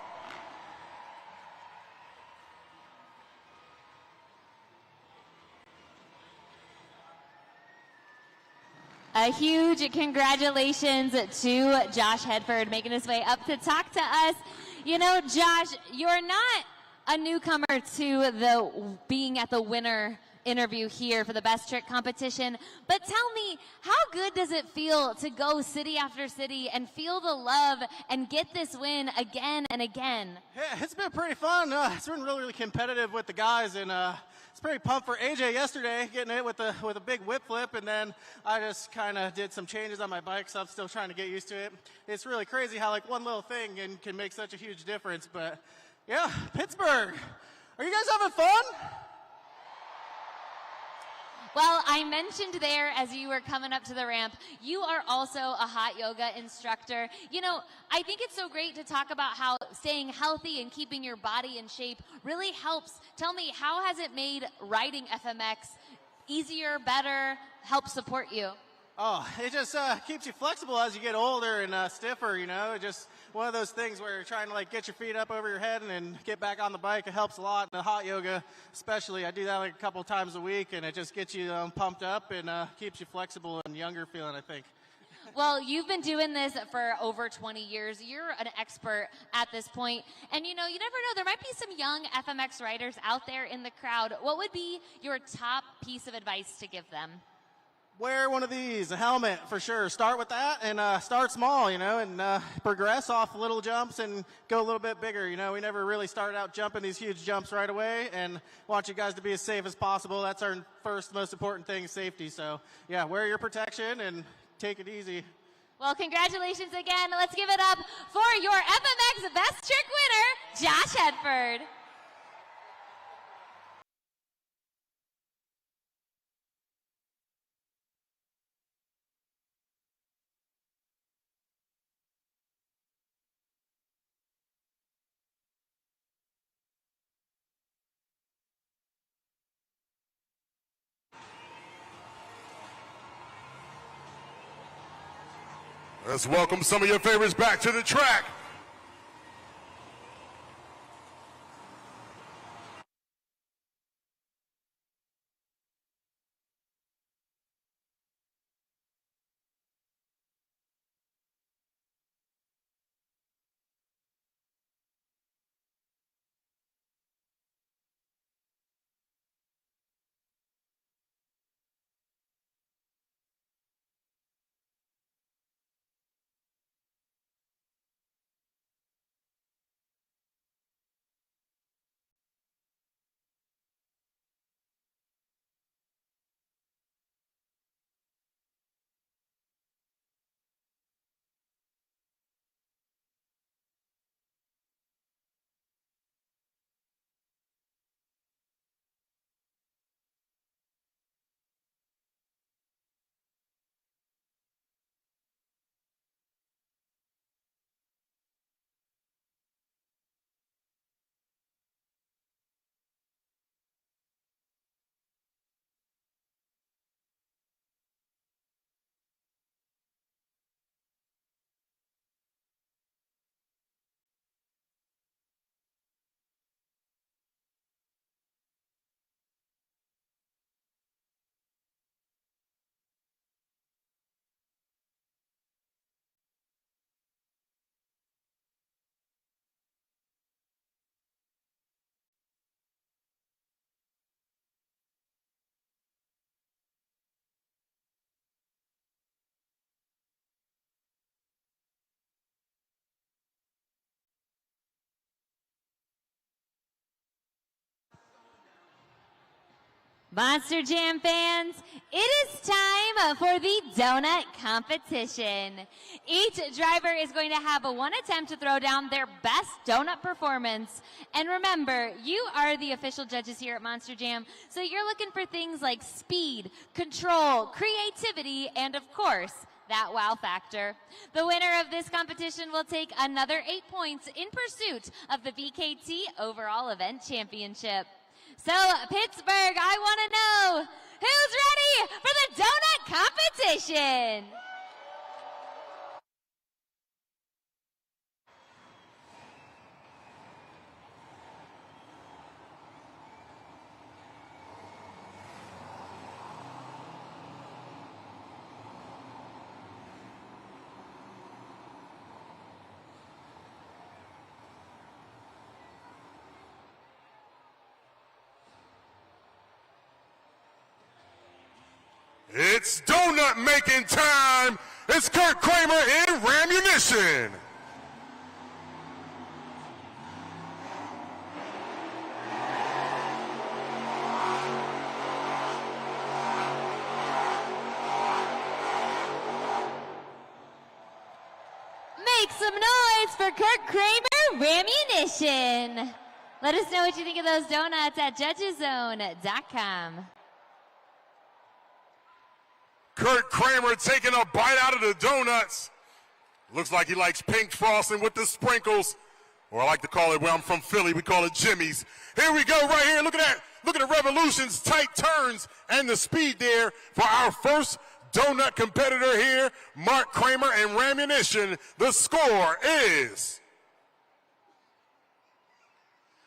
A huge congratulations to Josh Hedford making his way up to talk to us. You know, Josh, you're not a newcomer to the being at the winner interview here for the best trick competition, but tell me, how good does it feel to go city after city and feel the love and get this win again and again? Yeah, it's been pretty fun. It's been really competitive with the guys, and it's pretty pumped for AJ yesterday, getting it with a big whip flip, and then I just kind of did some changes on my bike, so I'm still trying to get used to it. It's really crazy how like one little thing can make such a huge difference, but yeah, Pittsburgh, are you guys having fun? Well, I mentioned there as you were coming up to the ramp, you are also a hot yoga instructor. You know, I think it's so great to talk about how staying healthy and keeping your body in shape really helps. Tell me, how has it made riding FMX easier, better, help support you? Oh, it just keeps you flexible as you get older and stiffer, you know. Just one of those things where you're trying to like get your feet up over your head and get back on the bike. It helps a lot. And the hot yoga, especially, I do that like a couple times a week, and it just gets you pumped up and keeps you flexible and younger feeling, I think. Well, you've been doing this for over 20 years. You're an expert at this point. And you know, you never know, there might be some young FMX riders out there in the crowd. What would be your top piece of advice to give them? Wear one of these, a helmet for sure. Start with that and start small, you know, and progress off little jumps and go a little bit bigger. You know, we never really started out jumping these huge jumps right away, and want you guys to be as safe as possible. That's our first most important thing, safety. So yeah, wear your protection and take it easy. Well, congratulations again. Let's give it up for your FMX Best Trick winner, Josh Hedford. Let's welcome some of your favorites back to the track. Monster Jam fans, it is time for the donut competition. Each driver is going to have one attempt to throw down their best donut performance. And remember, you are the official judges here at Monster Jam, so you're looking for things like speed, control, creativity, and of course, that wow factor. The winner of this competition will take another 8 points in pursuit of the VKT Overall Event Championship. So, Pittsburgh, I want to know, who's ready for the donut competition? It's donut making time. It's Kurt Kramer in Rammunition. Make some noise for Kurt Kramer, Rammunition. Let us know what you think of those donuts at judgeszone.com. Kurt Kramer taking a bite out of the donuts. Looks like he likes pink frosting with the sprinkles. Or I like to call it, where I'm from Philly, we call it Jimmy's. Here we go right here. Look at that. Look at the revolutions, tight turns, and the speed there for our first donut competitor here, Mark Kramer and Rammunition. The score is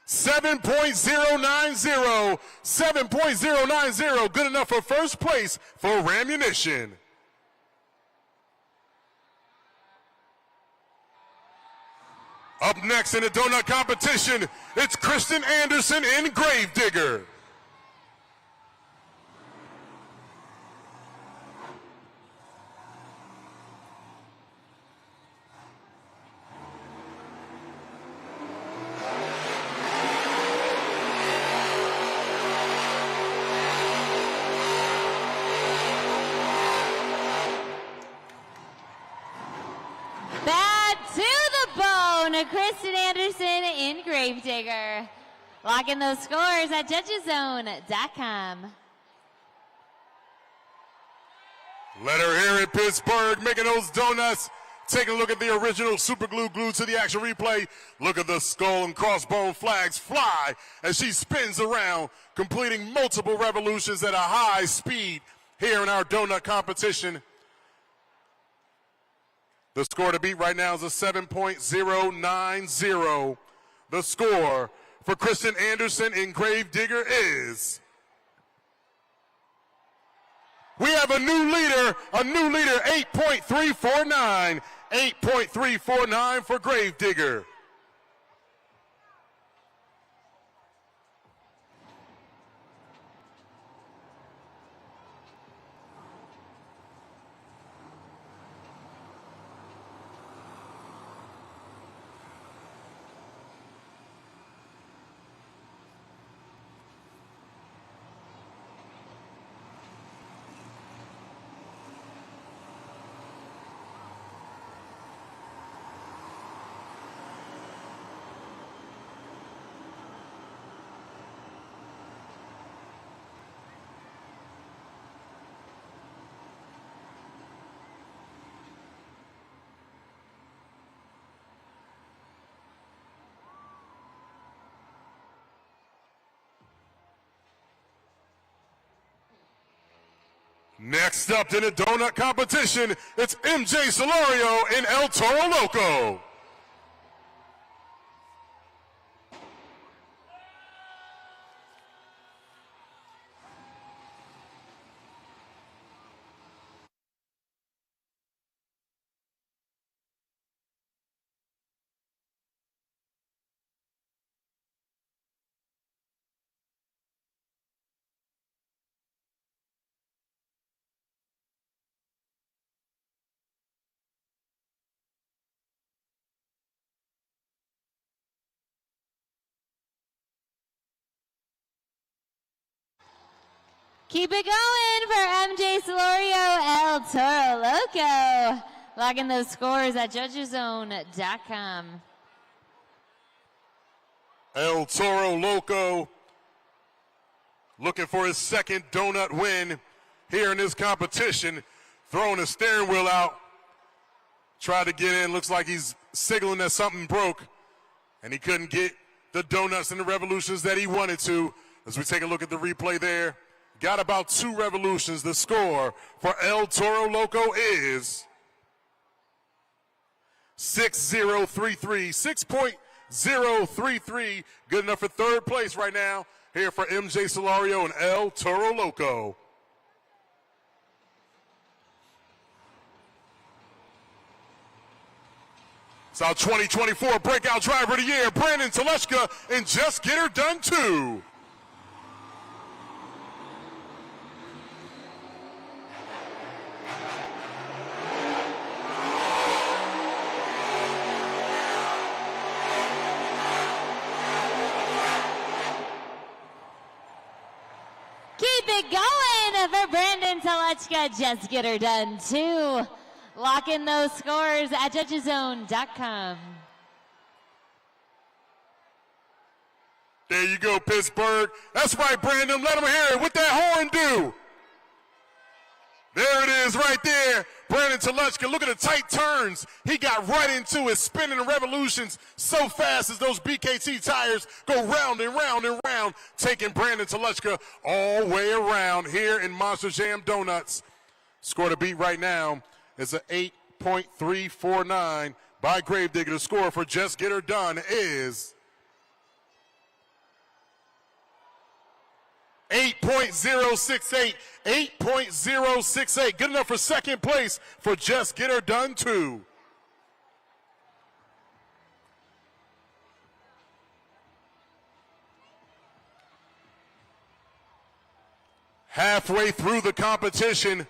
7.090. 7.090. Good enough for first place for Rammunition. Up next in the donut competition, it's Kristen Anderson in Gravedigger. Bad to the bone, Kristen Anderson in Gravedigger. Lock in those scores at judgeszone.com. Let her hear it, Pittsburgh, making those donuts. Taking a look at the original super glue glued to the action replay. Look at the skull and crossbone flags fly as she spins around, completing multiple revolutions at a high speed here in our donut competition. The score to beat right now is a 7.090. The score for Kristen Anderson in Gravedigger is... We have a new leader, 8.349. 8.349 for Gravedigger. Next up in the donut competition, it's MJ Solorio in El Toro Loco. Keep it going for MJ Solorio, El Toro Loco. Logging those scores at judgeszone.com. El Toro Loco looking for his second donut win here in this competition. Throwing the steering wheel out. Tried to get in. Looks like he's signaling that something broke. And he couldn't get the donuts and the revolutions that he wanted to. As we take a look at the replay there. Got about 2 revolutions. The score for El Toro Loco is 6.033. 6.033. Good enough for third place right now. Here for MJ Solorio and El Toro Loco. It's our 2024 Breakout Driver of the Year, Brandon Teleshka, and Just Get Her Done Too. Keep it going for Brandon Teleshka. Just Get Her Done Too. Lock in those scores at judgeszone.com. There you go, Pittsburgh. That's right, Brandon. Let them hear it. What that horn do? There it is right there. Brandon Teleshka, look at the tight turns. He got right into it, spinning the revolutions so fast as those BKT tires go round and round and round, taking Brandon Teleshka all the way around here in Monster Jam Donuts. Score to beat right now is an 8.349 by Gravedigger. The score for Just Get Her Done is 8.068. 8.068. Good enough for second place for Just Get Her Done Too. Halfway through the competition,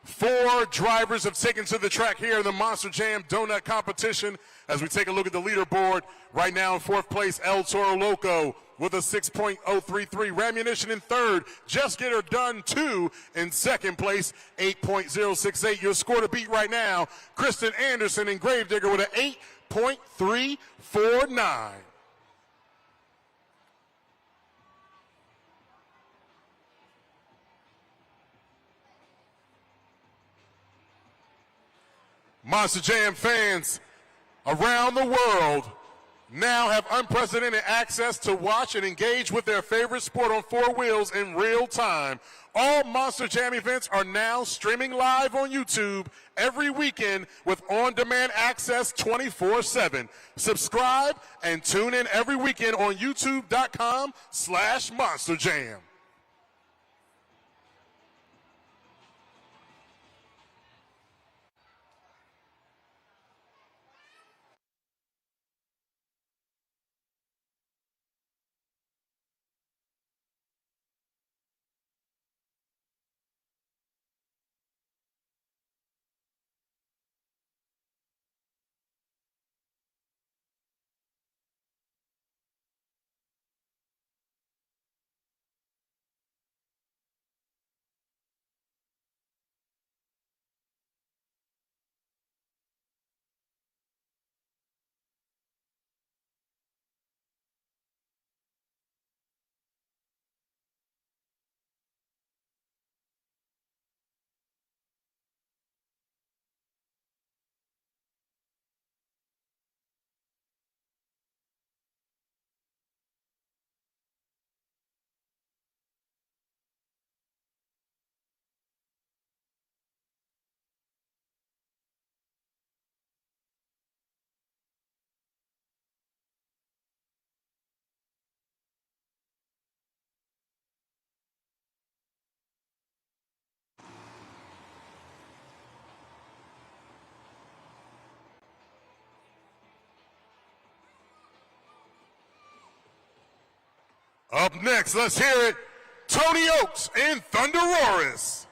4 drivers have taken to the track here in the Monster Jam Donut competition. As we take a look at the leaderboard, right now in 4th place, El Toro Loco with a 6.033. Rammunition in 3rd, Just Get Her Done 2 in 2nd place, 8.068. Your score to beat right now, Kristen Anderson and Gravedigger with an 8.349. Monster Jam fans around the world now have unprecedented access to watch and engage with their favorite sport on 4 wheels in real time. All Monster Jam events are now streaming live on YouTube every weekend with on-demand access 24/7. Subscribe and tune in every weekend on youtube.com/MonsterJam. Up next, let's hear it, Tony Oaks and Thunderoris.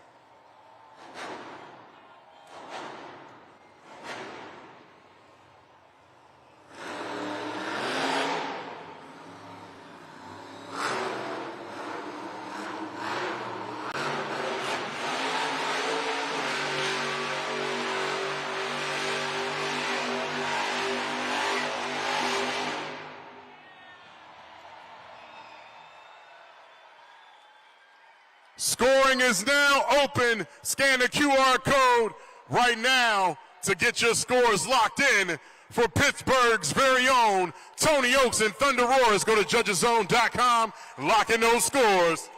Scoring is now open. Scan the QR code right now to get your scores locked in for Pittsburgh's very own Tony Oaks and Thunder Roars. Go to judgeszone.com, lock in those scores.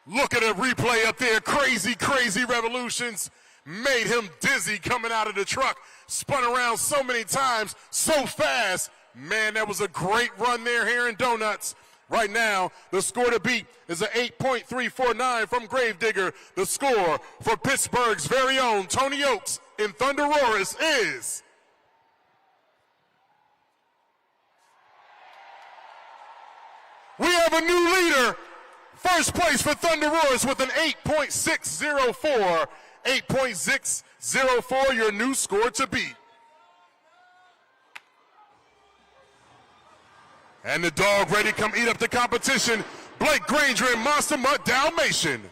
Look at a replay up there. Crazy, crazy revolutions. Made him dizzy coming out of the truck. Spun around so many times, so fast. Man, that was a great run there here in Donuts. Right now, the score to beat is an 8.349 from Gravedigger. The score for Pittsburgh's very own Tony Oaks in Thunder Roars is... We have a new leader. First place for Thunder Roars with an 8.604. 8.604, your new score to beat. And the dog ready to come eat up the competition, Blake Granger and Monster Mutt Dalmatian.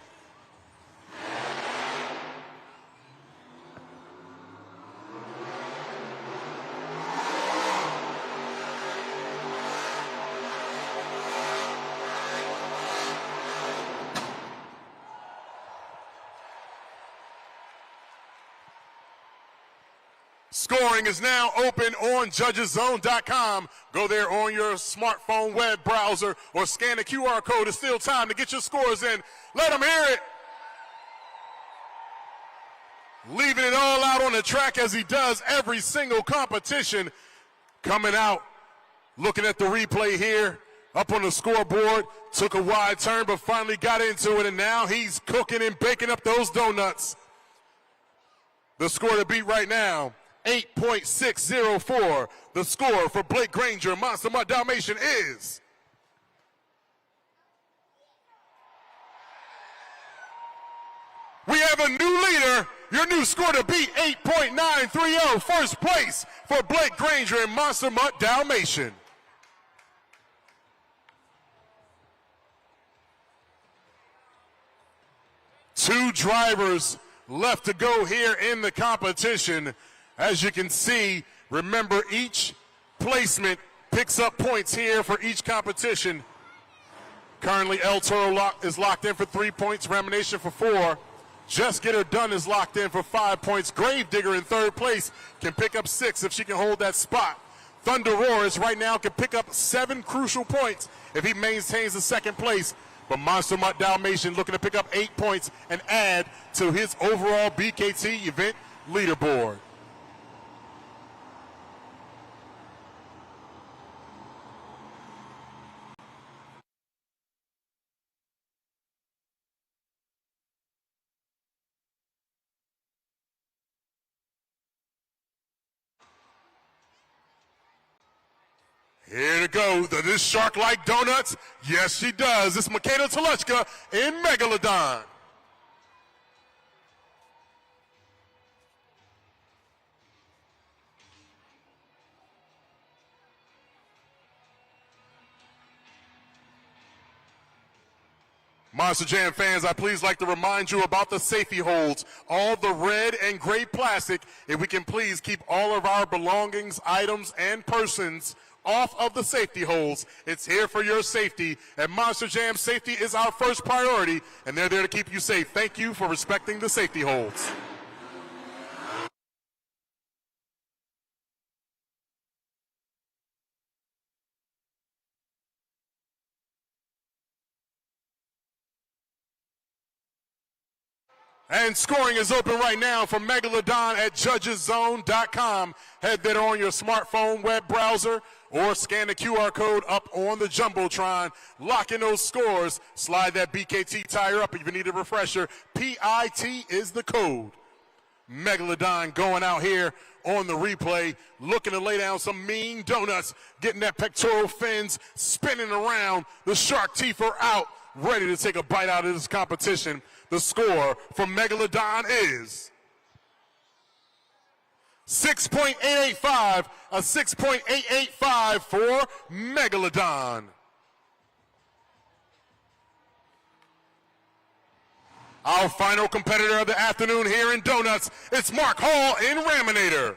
Scoring is now open on judgeszone.com. Go there on your smartphone web browser or scan the QR code. It's still time to get your scores in. Let them hear it. Leaving it all out on the track as he does every single competition. Coming out, looking at the replay here, up on the scoreboard. Took a wide turn, but finally got into it, and now he's cooking and baking up those donuts. The score to beat right now, 8.604. The score for Blake Granger, Monster Mutt Dalmatian is... We have a new leader. Your new score to beat, 8.930. First place for Blake Granger and Monster Mutt Dalmatian. Two drivers left to go here in the competition. As you can see, remember each placement picks up points here for each competition. Currently, El Toro is locked in for 3 points, Ramination for 4. Just Get Her Done is locked in for 5 points. Gravedigger in third place can pick up 6 if she can hold that spot. Thunder Roars right now can pick up 7 crucial points if he maintains the second place. But Monster Mutt Dalmatian looking to pick up 8 points and add to his overall BKT event leaderboard. Here to go. Does this shark like donuts? Yes, she does. It's Mikhaila Telechka in Megalodon. Monster Jam fans, I please like to remind you about the safety holds. All the red and gray plastic, if we can please keep all of our belongings, items, and persons off of the safety holes. It's here for your safety. At Monster Jam, safety is our first priority, and they're there to keep you safe. Thank you for respecting the safety holds. And scoring is open right now for Megalodon at judgeszone.com. Head there on your smartphone web browser or scan the QR code up on the Jumbotron. Lock in those scores. Slide that BKT tire up if you need a refresher. PIT is the code. Megalodon going out here on the replay, looking to lay down some mean donuts, getting that pectoral fins spinning around. The shark teeth are out, ready to take a bite out of this competition. The score for Megalodon is 6.885, a 6.885 for Megalodon. Our final competitor of the afternoon here in Donuts, it's Mark Hall in Raminator.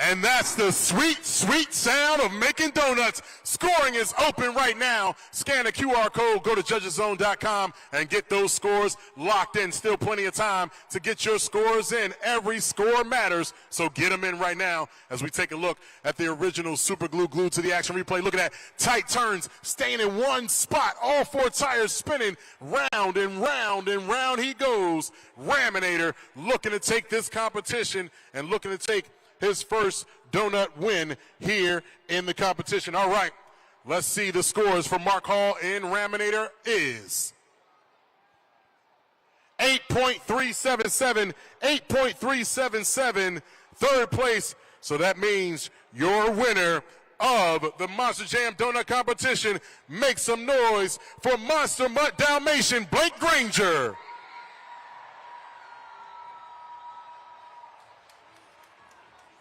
And that's the sweet, sweet sound of making donuts. Scoring is open right now. Scan the QR code, go to judgeszone.com, and get those scores locked in. Still plenty of time to get your scores in. Every score matters, so get them in right now as we take a look at the original Super Glue glued to the action replay. Look at that. Tight turns, staying in one spot. All four tires spinning round and round and round he goes. Raminator looking to take this competition and looking to take his first donut win here in the competition. All right, let's see the scores for Mark Hall in Raminator is 8.377, 8.377, third place. So that means your winner of the Monster Jam Donut Competition. Make some noise for Monster Mutt Dalmatian Blake Granger.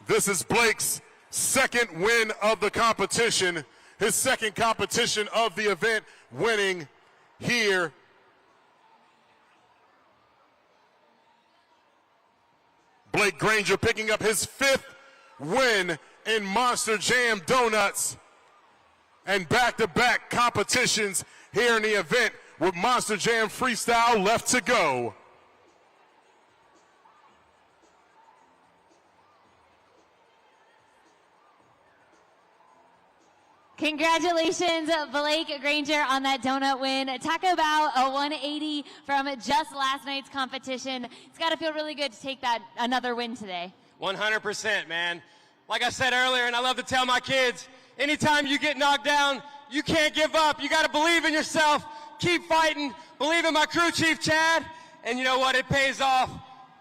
This is Blake's second win of the competition, his second competition of the event, winning here. Blake Granger picking up his fifth win in Monster Jam Donuts, and back-to-back competitions here in the event with Monster Jam Freestyle left to go. Congratulations, Blake Granger, on that donut win. Talk about a 180 from just last night's competition. It's got to feel really good to take that another win today. 100%, man. Like I said earlier, and I love to tell my kids, anytime you get knocked down, you can't give up. You got to believe in yourself. Keep fighting. Believe in my crew chief, Chad. And you know what? It pays off.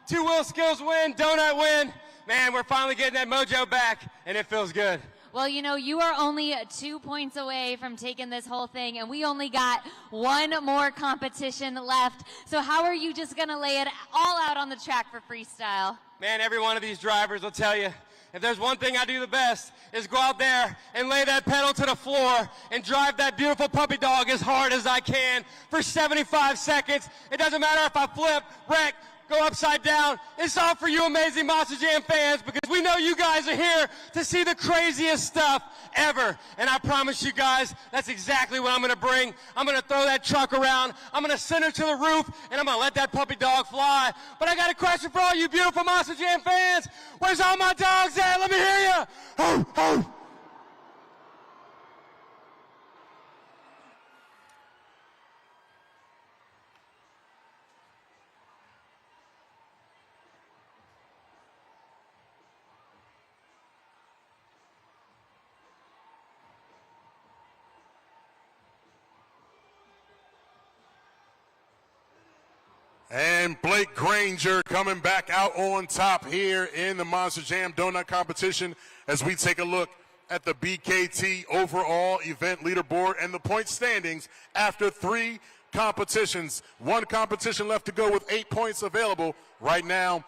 Two wheel skills win, donut win. Man, we're finally getting that mojo back, and it feels good. Well, you know, you are only 2 points away from taking this whole thing, and we only got one more competition left. So how are you just going to lay it all out on the track for freestyle? Man, every one of these drivers will tell you, if there's one thing I do the best, is go out there and lay that pedal to the floor and drive that beautiful puppy dog as hard as I can for 75 seconds. It doesn't matter if I flip, wreck, go upside down. It's all for you amazing Monster Jam fans, because we know you guys are here to see the craziest stuff ever. And I promise you guys, that's exactly what I'm going to bring. I'm going to throw that truck around. I'm going to send her to the roof, and I'm going to let that puppy dog fly. But I got a question for all you beautiful Monster Jam fans. Where's all my dogs at? Let me hear you. Oh, oh. And Blake Granger coming back out on top here in the Monster Jam Donut Competition as we take a look at the BKT overall event leaderboard and the point standings after 3 competitions. 1 competition left to go with 8 points available. Right now,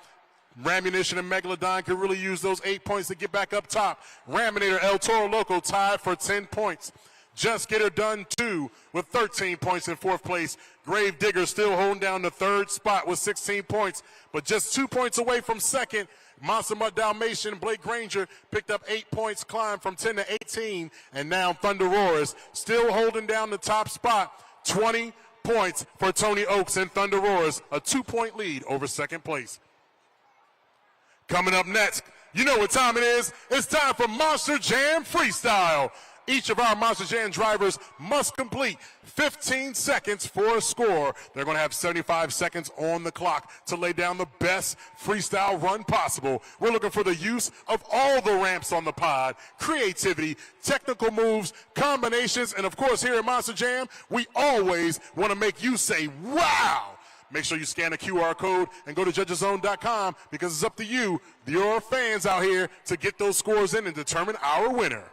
Ramunition and Megalodon can really use those 8 points to get back up top. Raminator El Toro Loco tied for 10 points. Just Get Her Done 2 with 13 points in 4th place. Grave Digger still holding down the 3rd spot with 16 points, but just 2 points away from 2nd. Monster Mutt Dalmatian Blake Granger picked up 8 points, climbed from 10 to 18, and now Thunder Roars still holding down the top spot. 20 points for Tony Oaks and Thunder Roars, a 2-point lead over 2nd place. Coming up next, you know what time it is. It's time for Monster Jam Freestyle. Each of our Monster Jam drivers must complete 15 seconds for a score. They're going to have 75 seconds on the clock to lay down the best freestyle run possible. We're looking for the use of all the ramps on the pod, creativity, technical moves, combinations, and of course here at Monster Jam, we always want to make you say, wow! Make sure you scan the QR code and go to judgeszone.com, because it's up to you, your fans out here, to get those scores in and determine our winner.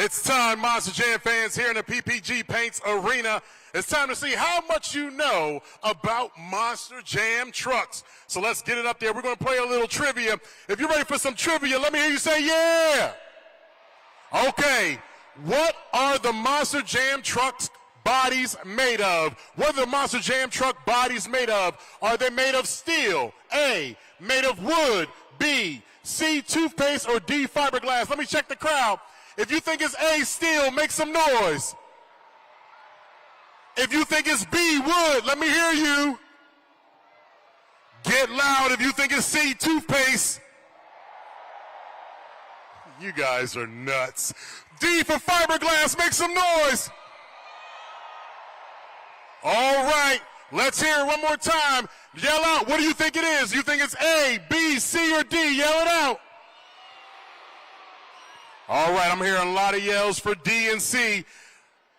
It's time, Monster Jam fans, here in the PPG Paints Arena. It's time to see how much you know about Monster Jam trucks. So let's get it up there. We're going to play a little trivia. If you're ready for some trivia, let me hear you say yeah. Okay, what are the Monster Jam trucks bodies made of? What are the Monster Jam truck bodies made of? Are they made of steel? A, made of wood. B, C, toothpaste, or D, fiberglass? Let me check the crowd. If you think it's A, steel, make some noise. If you think it's B, wood, let me hear you. Get loud if you think it's C, toothpaste. You guys are nuts. D for fiberglass, make some noise. All right, let's hear it one more time. Yell out, what do you think it is? You think it's A, B, C, or D? Yell it out. All right, I'm hearing a lot of yells for D and C.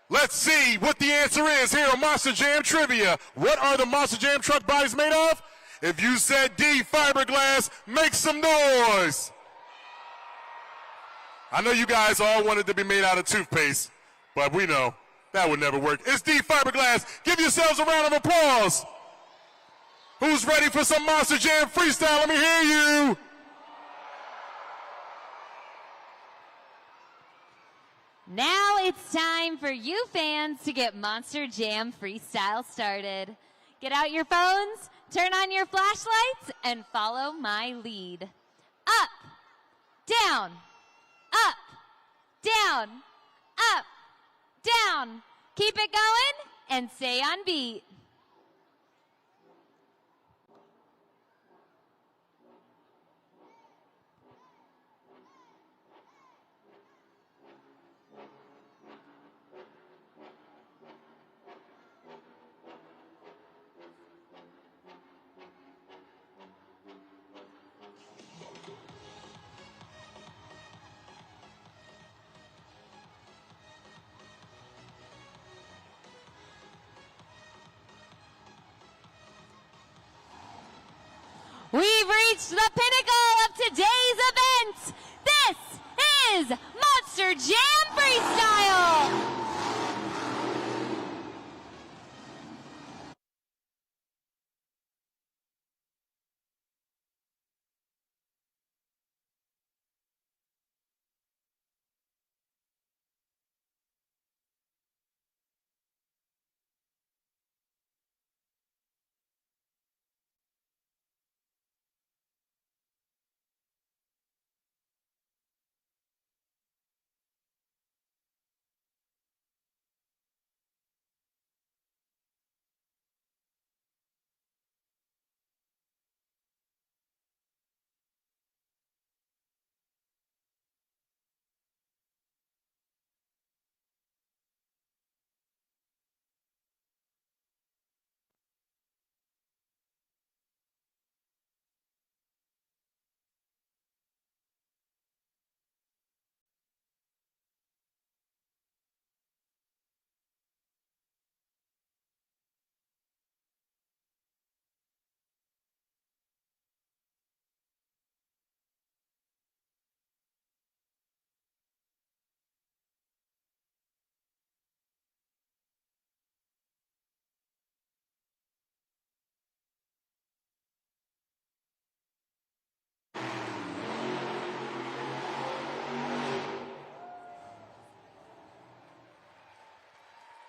Let's see what the answer is here on Monster Jam Trivia. What are the Monster Jam truck bodies made of? If you said D, fiberglass, make some noise. I know you guys all wanted to be made out of toothpaste, but we know that would never work. It's D, fiberglass. Give yourselves a round of applause. Who's ready for some Monster Jam freestyle? Let me hear you. Now it's time for you fans to get Monster Jam Freestyle started. Get out your phones, turn on your flashlights, and follow my lead. Up, down, up, down, up, down. Keep it going and stay on beat. We've reached the pinnacle of today's event. This is Monster Jam Freestyle.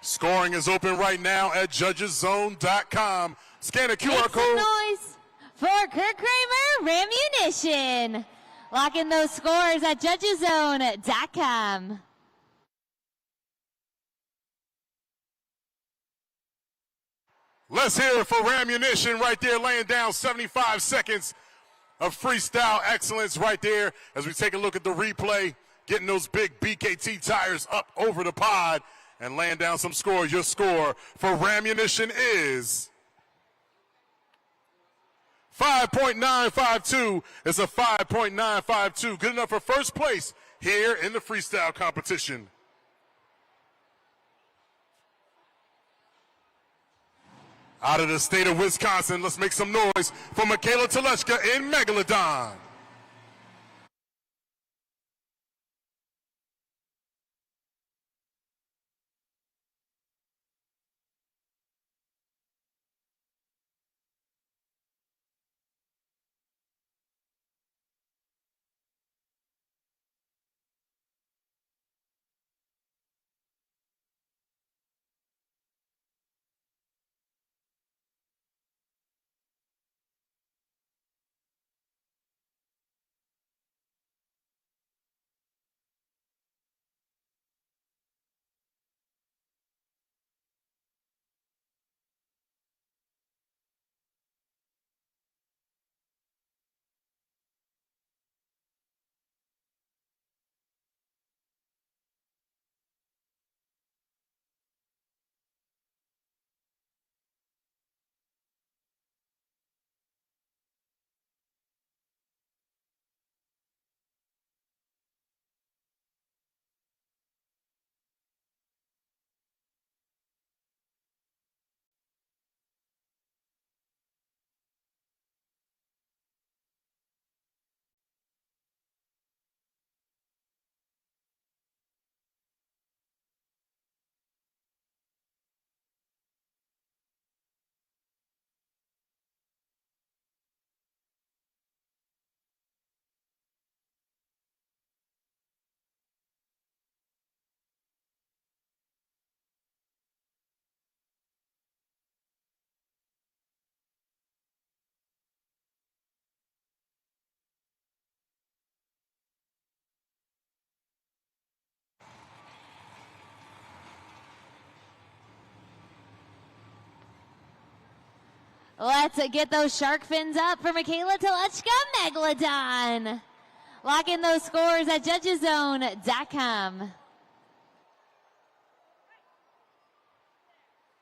Scoring is open right now at judgeszone.com. Scan a QR Make code. some noise for Kurt Kramer, Rammunition. Lock in those scores at judgeszone.com. Let's hear it for Rammunition right there, laying down 75 seconds of freestyle excellence right there as we take a look at the replay, getting those big BKT tires up over the pod and laying down some scores. Your score for Rammunition is 5.952. It's a 5.952. Good enough for first place here in the freestyle competition. Out of the state of Wisconsin, let's make some noise for Michaela Teleshka in Megalodon. Let's get those shark fins up for Michaela Telechka, Megalodon. Lock in those scores at judgeszone.com.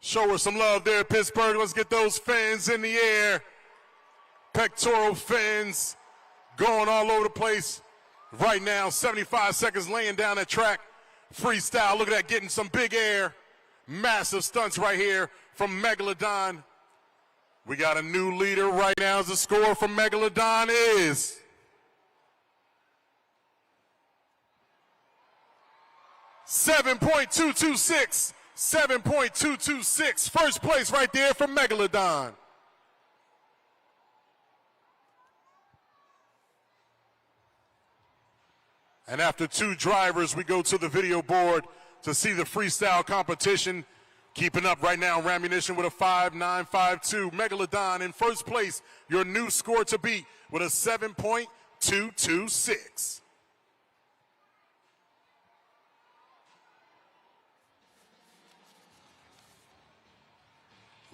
Show her some love there, Pittsburgh. Let's get those fins in the air. Pectoral fins going all over the place right now. 75 seconds laying down that track. Freestyle, look at that, getting some big air. Massive stunts right here from Megalodon. We got a new leader right now as the score from Megalodon is 7.226. 7.226. First place right there for Megalodon. And after two drivers, we go to the video board to see the freestyle competition. Keeping up right now, Rammunition with a 5.952. Megalodon in first place, your new score to beat with a 7.226.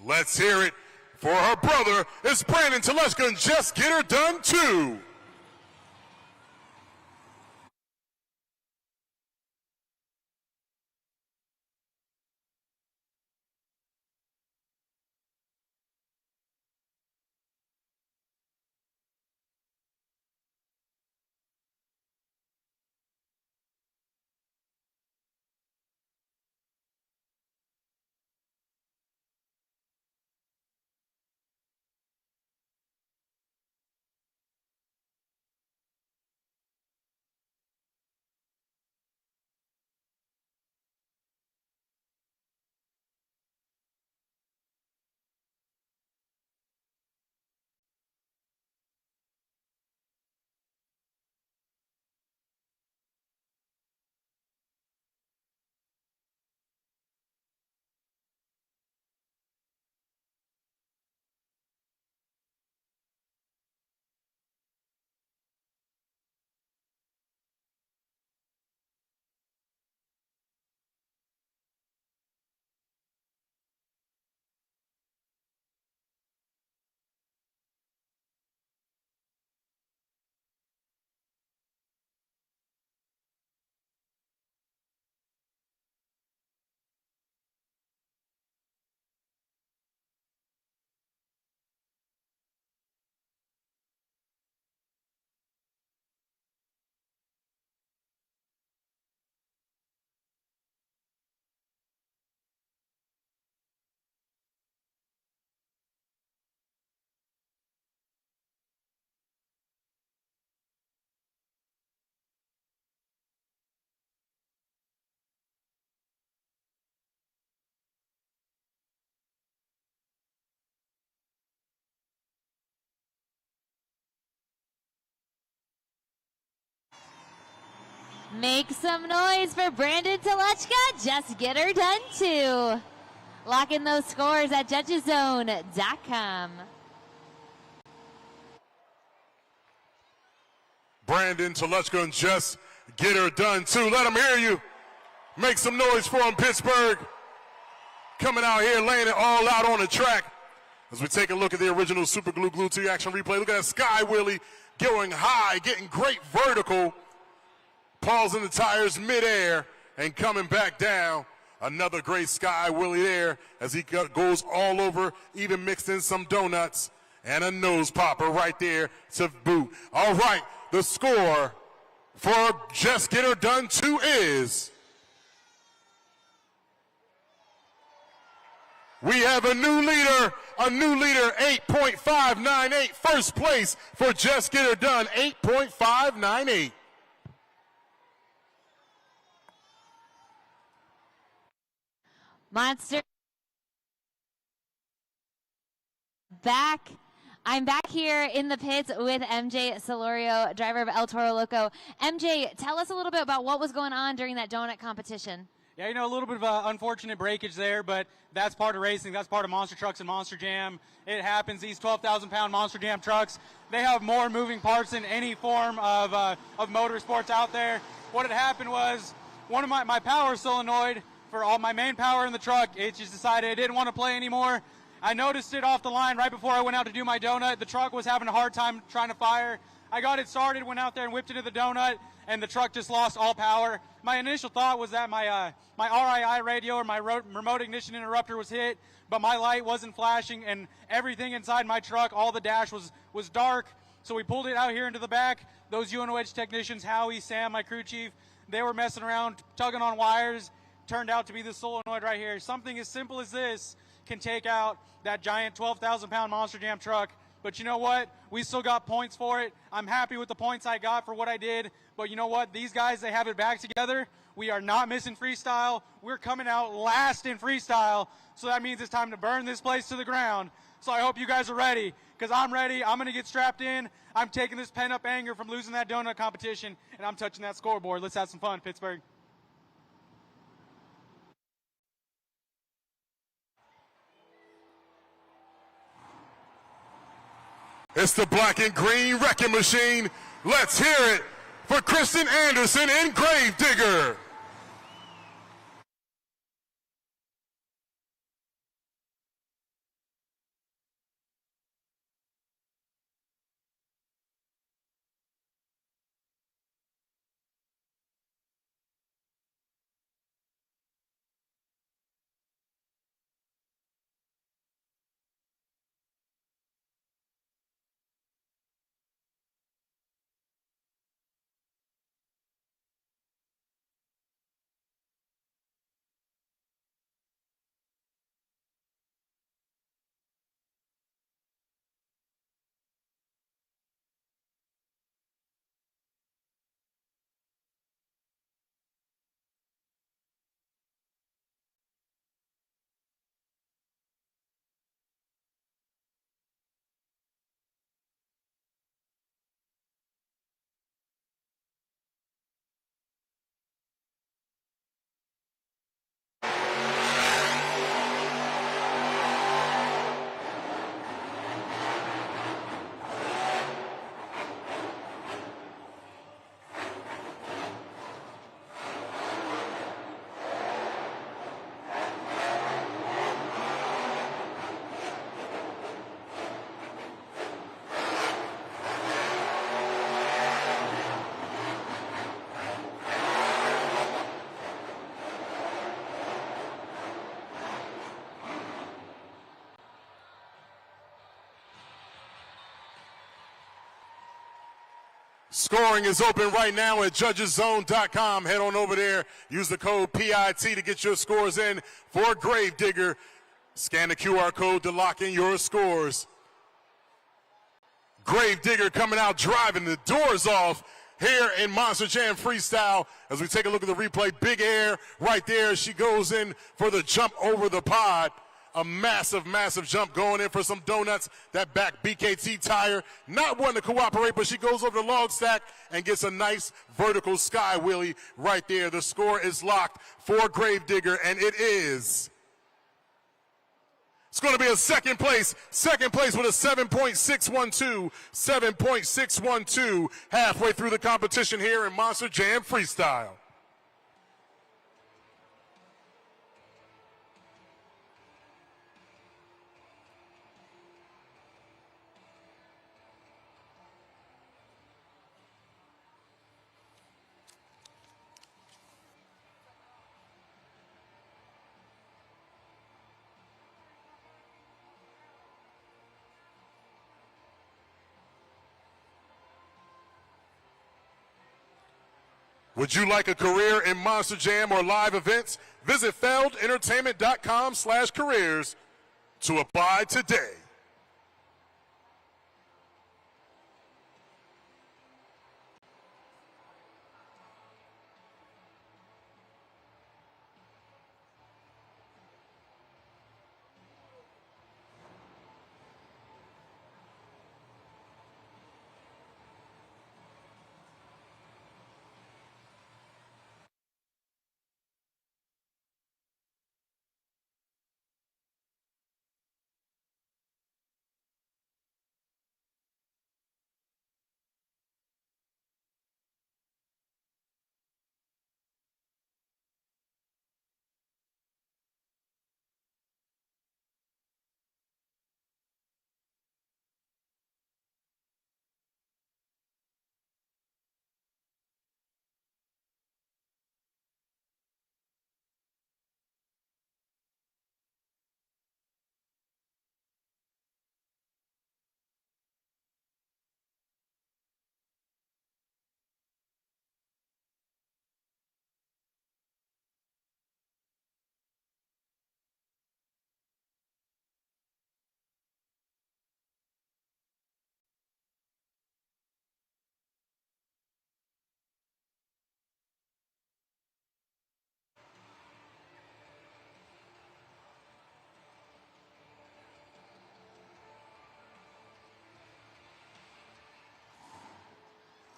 Let's hear it for her brother. It's Brandon Telechka and Just Get Her Done 2. Make some noise for Brandon Telechka. Just Get Her Done 2. Lock in those scores at judgeszone.com. Brandon Telechka and Just Get Her Done 2. Let them hear you. Make some noise for them, Pittsburgh. Coming out here, laying it all out on the track. As we take a look at the original Super Glue Glue 2 action replay. Look at that sky wheelie going high, getting great vertical. Pausing the tires midair and coming back down. Another great sky wheelie there as he goes all over, even mixed in some donuts. And a nose popper right there to boot. All right, the score for Just Get Her Done 2 is... We have a new leader, 8.598. First place for Just Get Her Done, 8.598. Monster back. I'm back here in the pits with MJ Solorio, driver of El Toro Loco. MJ, tell us a little bit about what was going on during that donut competition. Yeah, a little bit of unfortunate breakage there, but that's part of racing. That's part of Monster Trucks and Monster Jam. It happens. These 12,000-pound Monster Jam trucks, they have more moving parts than any form of motorsports out there. What had happened was one of my power solenoid for all my main power in the truck, it just decided it didn't want to play anymore. I noticed it off the line right before I went out to do my donut. The truck was having a hard time trying to fire. I got it started, went out there and whipped into the donut, and the truck just lost all power. My initial thought was that my RII radio or my remote ignition interrupter was hit, but my light wasn't flashing, and everything inside my truck, all the dash was dark. So we pulled it out here into the back. Those UNOH technicians, Howie, Sam, my crew chief, they were messing around, tugging on wires. Turned out to be this solenoid right here. Something as simple as this can take out that giant 12,000-pound Monster Jam truck. But you know what? We still got points for it. I'm happy with the points I got for what I did. But you know what? These guys, they have it back together. We are not missing freestyle. We're coming out last in freestyle. So that means it's time to burn this place to the ground. So I hope you guys are ready, because I'm ready. I'm going to get strapped in. I'm taking this pent-up anger from losing that donut competition, and I'm touching that scoreboard. Let's have some fun, Pittsburgh. It's the black and green wrecking machine. Let's hear it for Kristen Anderson and Gravedigger. Scoring is open right now at judgeszone.com. Head on over there. Use the code PIT to get your scores in for Gravedigger. Scan the QR code to lock in your scores. Gravedigger coming out driving the doors off here in Monster Jam Freestyle. As we take a look at the replay, big air right there. She goes in for the jump over the pod. A massive, massive jump going in for some donuts. That back BKT tire, not wanting to cooperate, but she goes over the log stack and gets a nice vertical sky wheelie right there. The score is locked for Gravedigger, and it is. It's going to be a second place with a 7.612, 7.612 halfway through the competition here in Monster Jam Freestyle. Would you like a career in Monster Jam or live events? Visit feldentertainment.com/careers to apply today.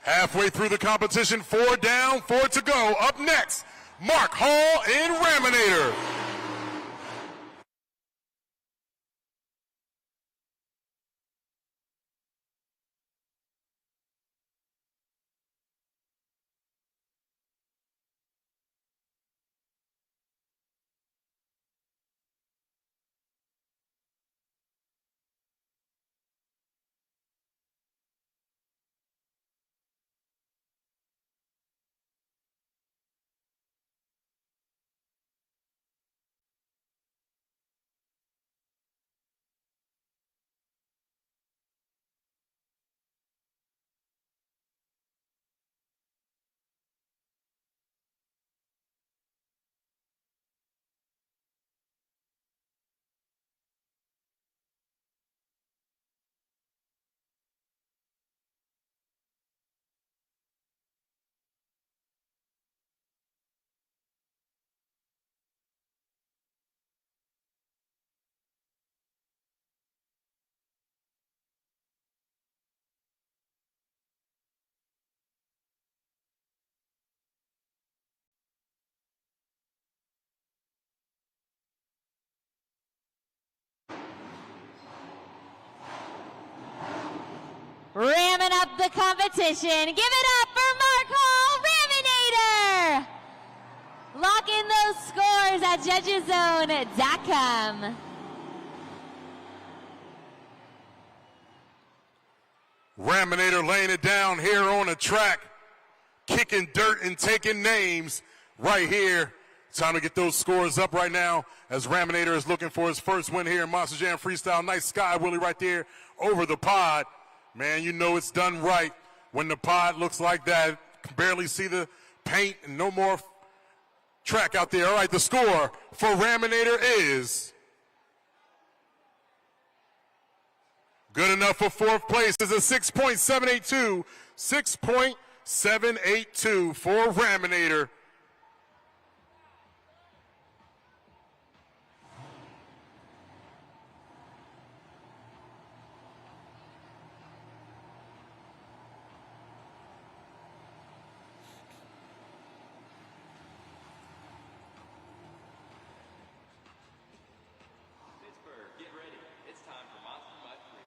Halfway through the competition, 4 down, 4 to go. Up next, Mark Hall in Raminator. Ramming up the competition. Give it up for Mark Hall, Raminator. Lock in those scores at judgeszone.com. Raminator laying it down here on the track, kicking dirt and taking names right here. Time to get those scores up right now as Raminator is looking for his first win here in Monster Jam Freestyle. Nice sky wheelie right there over the pod. Man, you know it's done right when the pod looks like that. Can barely see the paint and no more track out there. All right, the score for Raminator is good enough for fourth place. Is a 6.782. 6.782 for Raminator. Pittsburgh, get ready. It's time for Monster Mud 3.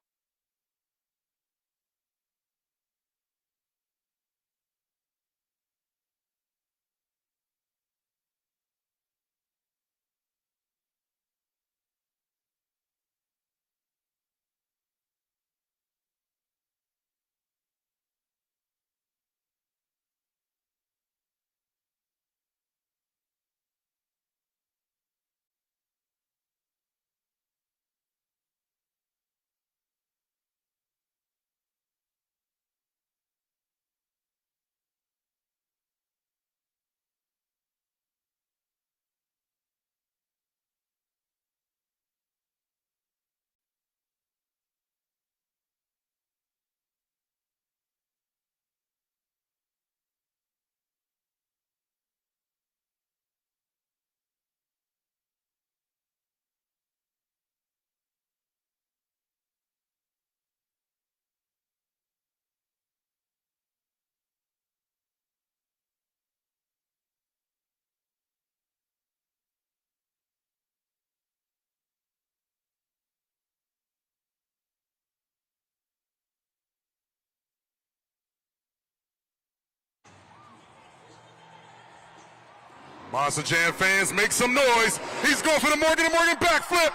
Monster Jam fans, make some noise. He's going for the Morgan & Morgan backflip.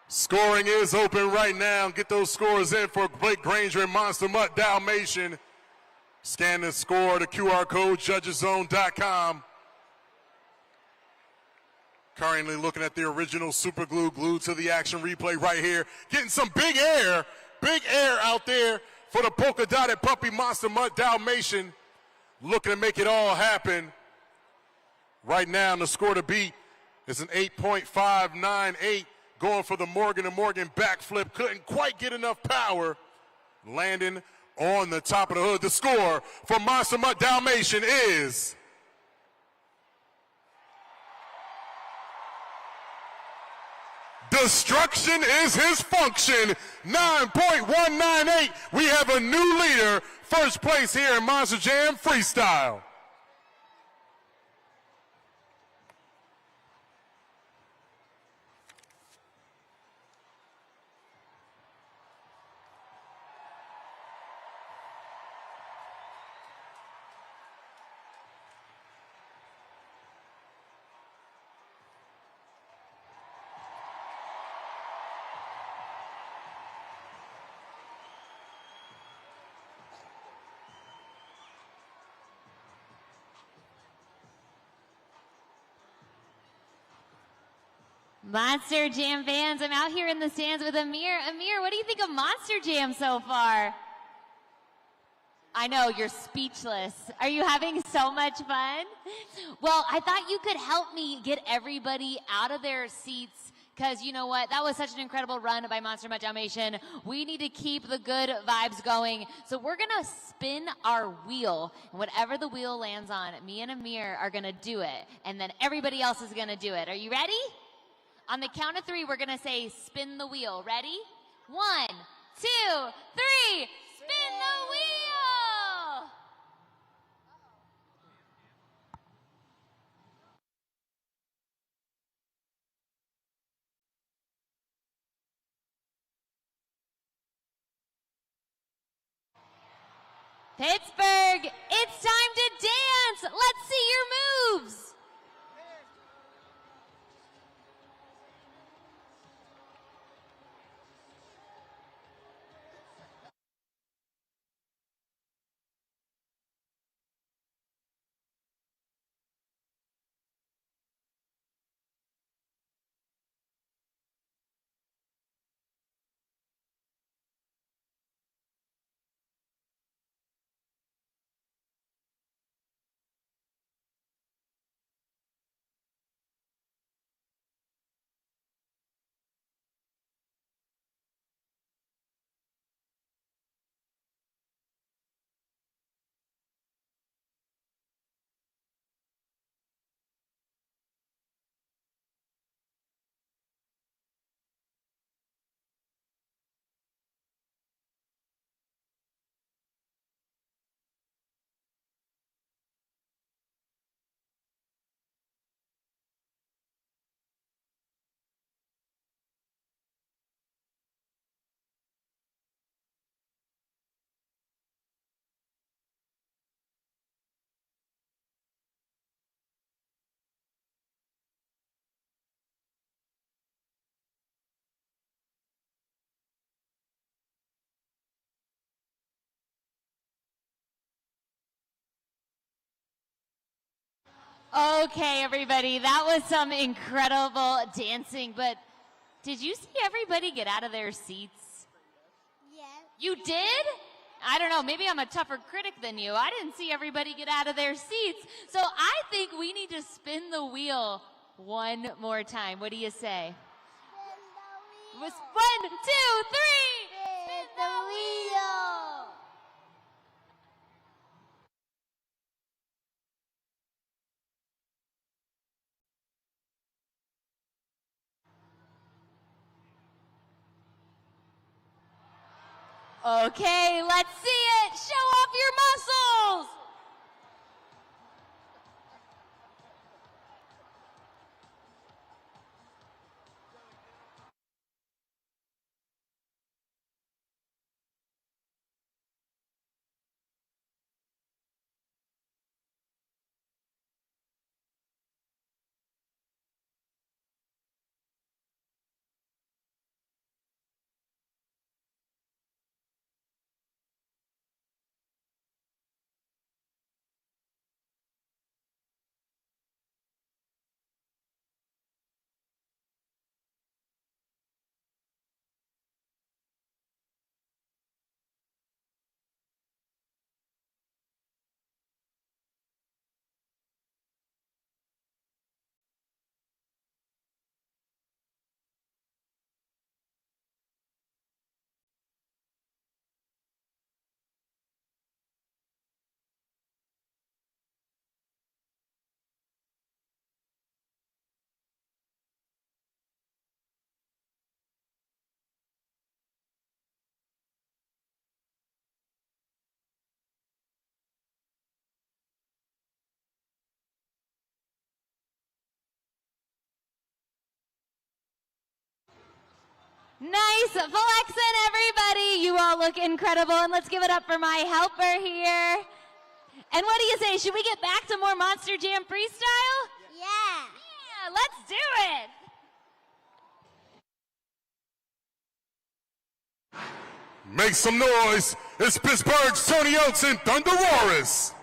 Scoring is open right now. Get those scores in for Blake Granger and Monster Mutt Dalmatian. Scan the score, the QR code, judgeszone.com. Currently looking at the original super glue glued to the action replay right here. Getting some big air out there for the polka dotted puppy Monster Mutt Dalmatian. Looking to make it all happen. Right now, the score to beat is an 8.598. Going for the Morgan & Morgan backflip. Couldn't quite get enough power. Landing on the top of the hood. The score for Monster Mutt Dalmatian is destruction is his function, 9.198. We have a new leader, first place here in Monster Jam Freestyle. Monster Jam fans, I'm out here in the stands with Amir. Amir, what do you think of Monster Jam so far? I know, you're speechless. Are you having so much fun? Well, I thought you could help me get everybody out of their seats, because you know what? That was such an incredible run by Monster Mutt Dalmatian. We need to keep the good vibes going. So we're going to spin our wheel. And whatever the wheel lands on, me and Amir are going to do it. And then everybody else is going to do it. Are you ready? On the count of 3, we're going to say spin the wheel. Ready? 1, 2, 3. Spin the wheel! Pittsburgh, it's time to dance. Let's see your moves. Okay, everybody, that was some incredible dancing, but did you see everybody get out of their seats? Yes. You did? I don't know, maybe I'm a tougher critic than you. I didn't see everybody get out of their seats. So I think we need to spin the wheel one more time. What do you say? Spin the wheel. 1, 2, 3. Spin the wheel. Okay, let's see it. Show off your muscles. Nice flexing, everybody. You all look incredible. And let's give it up for my helper here. And what do you say? Should we get back to more Monster Jam freestyle? Yeah. Yeah, let's do it. Make some noise. It's Pittsburgh's Tony Oaks and Thunder Roarers.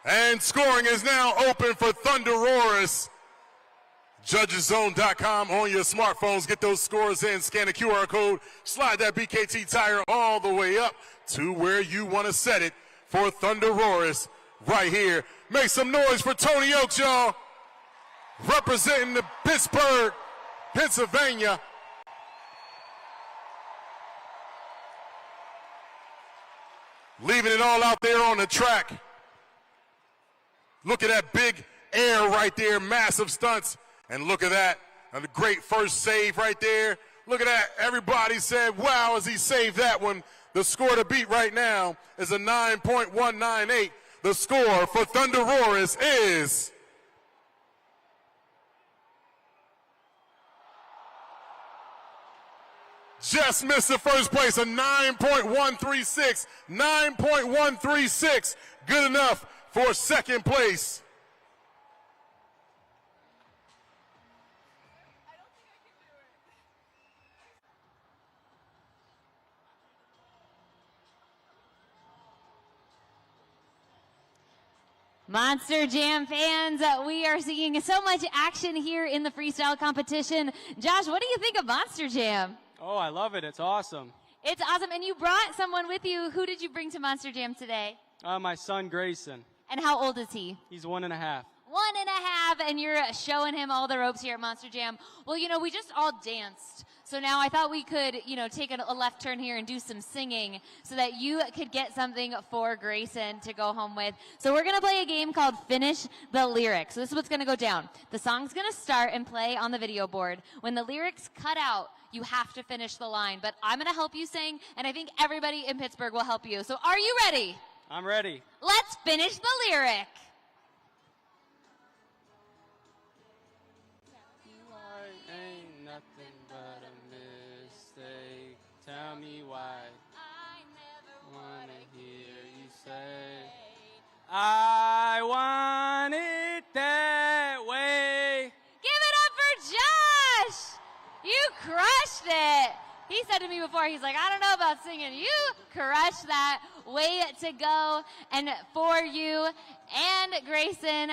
And scoring is now open for Thunder Roarers. JudgesZone.com on your smartphones. Get those scores in. Scan the QR code. Slide that BKT tire all the way up to where you want to set it for Thunder Roarers right here. Make some noise for Tony Oaks, y'all. Representing the Pittsburgh, Pennsylvania. Leaving it all out there on the track. Look at that big air right there, massive stunts. And look at that, a great first save right there. Look at that, everybody said, wow, as he saved that one. The score to beat right now is a 9.198. The score for Thunder Roarers is just missed the first place, a 9.136. 9.136, good enough for second place. Monster Jam fans, we are seeing so much action here in the freestyle competition. Josh, what do you think of Monster Jam? Oh, I love it. It's awesome. It's awesome. And you brought someone with you. Who did you bring to Monster Jam today? My son, Grayson. And how old is he? He's 1.5. 1.5, and you're showing him all the ropes here at Monster Jam. Well, you know, we just all danced. So now I thought we could, you know, take a left turn here and do some singing so that you could get something for Grayson to go home with. So we're going to play a game called Finish the Lyrics. So this is what's going to go down. The song's going to start and play on the video board. When the lyrics cut out, you have to finish the line. But I'm going to help you sing, and I think everybody in Pittsburgh will help you. So are you ready? I'm ready. Let's finish the lyric. Ain't nothing but a mistake. Tell me why. I never wanna hear you say I want it that way. Give it up for Josh! You crushed it! He said to me before, he's like, I don't know about singing. You crushed that. Way to go. And for you and Grayson,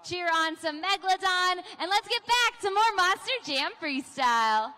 cheer on some Megalodon. And let's get back to more Monster Jam freestyle.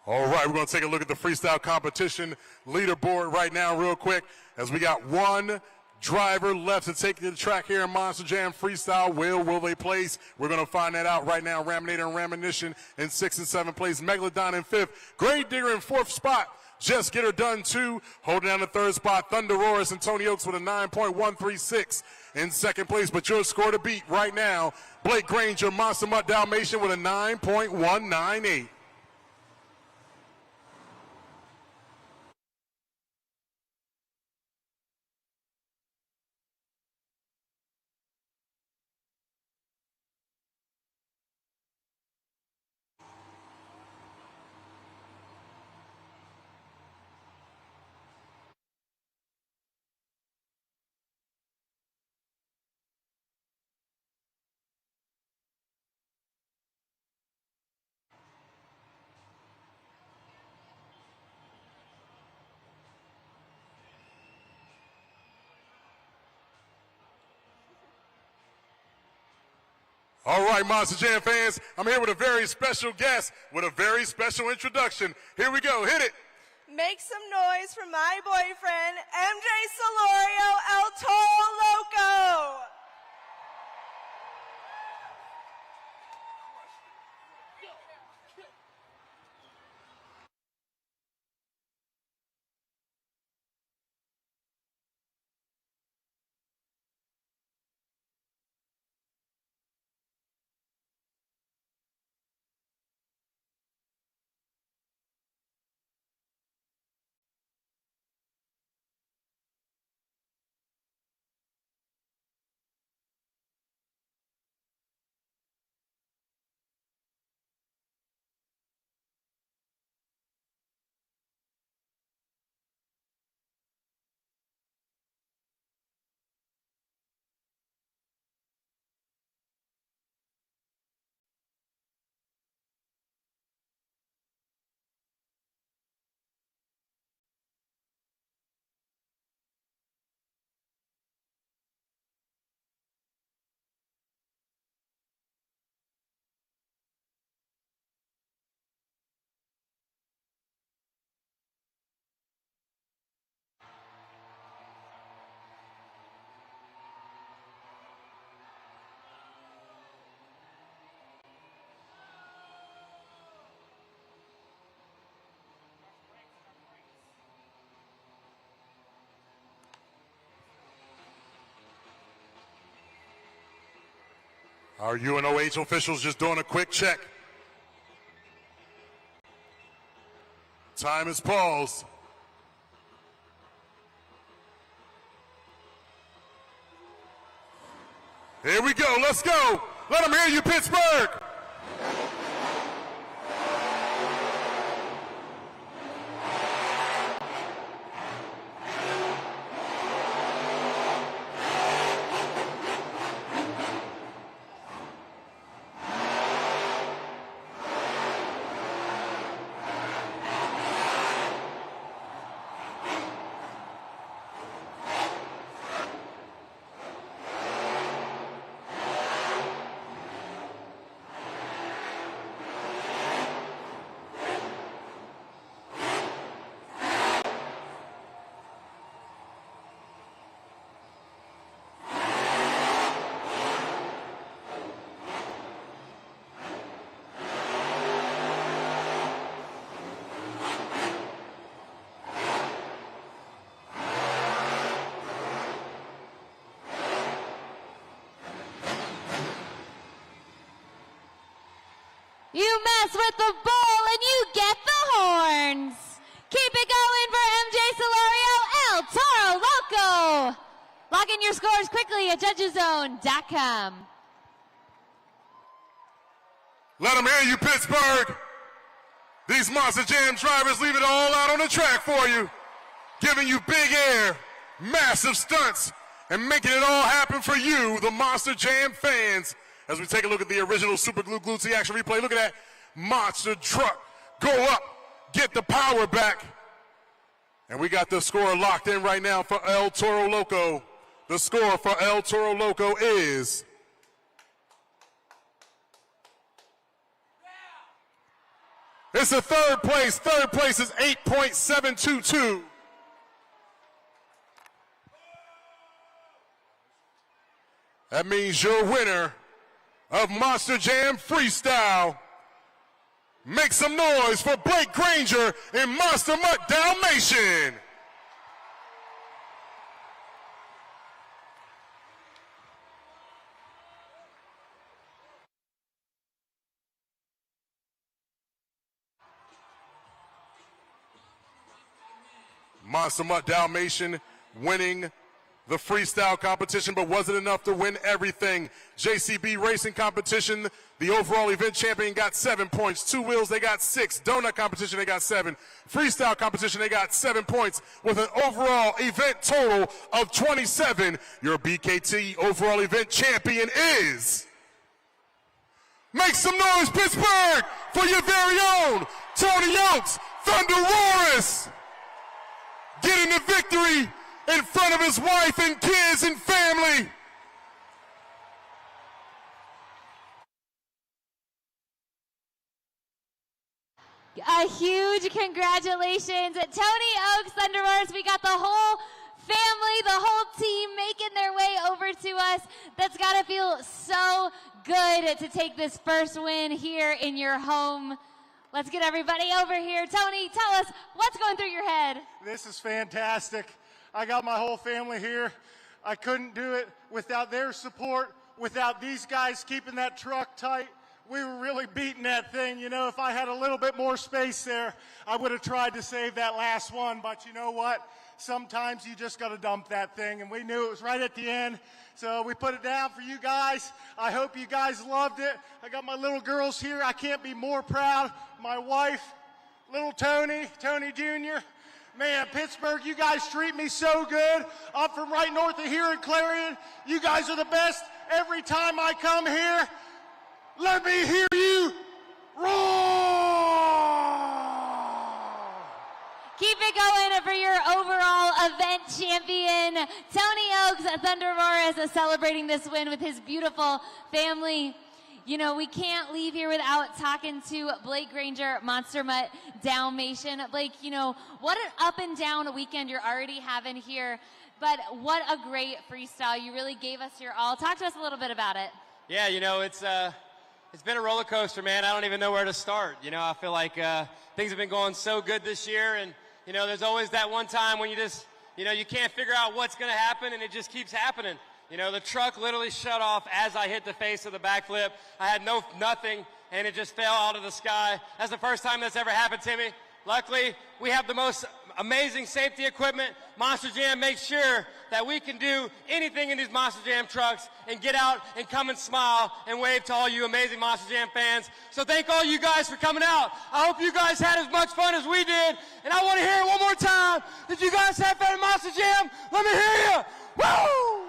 All right, we're going to take a look at the freestyle competition leaderboard right now real quick as we got one driver left to take the track here in Monster Jam Freestyle. Will they place? We're going to find that out right now. Raminator and Raminition in 6th and 7th place. Megalodon in 5th. Grave Digger in 4th spot. Just Get Her Done 2. Holding down the 3rd spot. Thunder Roarers and Tony Oaks with a 9.136 in 2nd place. But your score to beat right now, Blake Granger, Monster Mutt Dalmatian with a 9.198. All right, Monster Jam fans, I'm here with a very special guest with a very special introduction. Here we go, hit it. Make some noise for my boyfriend, MJ Solorio, El Toro Loco. Our UNOH officials just doing a quick check. Time is paused. Here we go, let's go. Let them hear you, Pittsburgh. You mess with the ball and you get the horns. Keep it going for MJ Solorio, El Toro Loco. Log in your scores quickly at judgeszone.com. Let them hear you, Pittsburgh. These Monster Jam drivers leave it all out on the track for you, giving you big air, massive stunts, and making it all happen for you, the Monster Jam fans. As we take a look at the original Super Glue Glue action replay, look at that monster truck go up, get the power back. And we got the score locked in right now for El Toro Loco. The score for El Toro Loco is... It's a third place. Third place is 8.722. That means your winner of Monster Jam Freestyle. Make some noise for Blake Granger in Monster Mutt Dalmatian. Monster Mutt Dalmatian winning the freestyle competition, but wasn't enough to win everything. JCB Racing competition, the overall event champion got 7 points. Two wheels, they got 6. Donut competition, they got 7. Freestyle competition, they got 7 points with an overall event total of 27. Your BKT overall event champion is... Make some noise, Pittsburgh, for your very own Tony Oaks, Thunder Roaris, getting the victory in front of his wife and kids and family. A huge congratulations. Tony Oaks, Thunder Roars, we got the whole family, the whole team making their way over to us. That's got to feel so good to take this first win here in your home. Let's get everybody over here. Tony, tell us what's going through your head. This is fantastic. I got my whole family here. I couldn't do it without their support, without these guys keeping that truck tight. We were really beating that thing. You know, if I had a little bit more space there, I would have tried to save that last one. But you know what? Sometimes you just got to dump that thing. And we knew it was right at the end. So we put it down for you guys. I hope you guys loved it. I got my little girls here. I can't be more proud. My wife, little Tony Jr. Man, Pittsburgh, you guys treat me so good. I'm from right north of here in Clarion. You guys are the best every time I come here. Let me hear you roar! Keep it going for your overall event champion, Tony Oaks, Thunder Roars, celebrating this win with his beautiful family. You know, we can't leave here without talking to Blake Granger, Monster Mutt Dalmatian. Blake, you know, what an up and down weekend you're already having here, but what a great freestyle. You really gave us your all. Talk to us a little bit about it. Yeah, you know, it's been a roller coaster, man. I don't even know where to start. You know, I feel like things have been going so good this year, and you know, there's always that one time when you just, you know, you can't figure out what's going to happen, and it just keeps happening. You know, the truck literally shut off as I hit the face of the backflip. I had nothing, and it just fell out of the sky. That's the first time that's ever happened to me. Luckily, we have the most amazing safety equipment. Monster Jam makes sure that we can do anything in these Monster Jam trucks and get out and come and smile and wave to all you amazing Monster Jam fans. So thank all you guys for coming out. I hope you guys had as much fun as we did. And I want to hear it one more time. Did you guys have fun at Monster Jam? Let me hear you. Woo!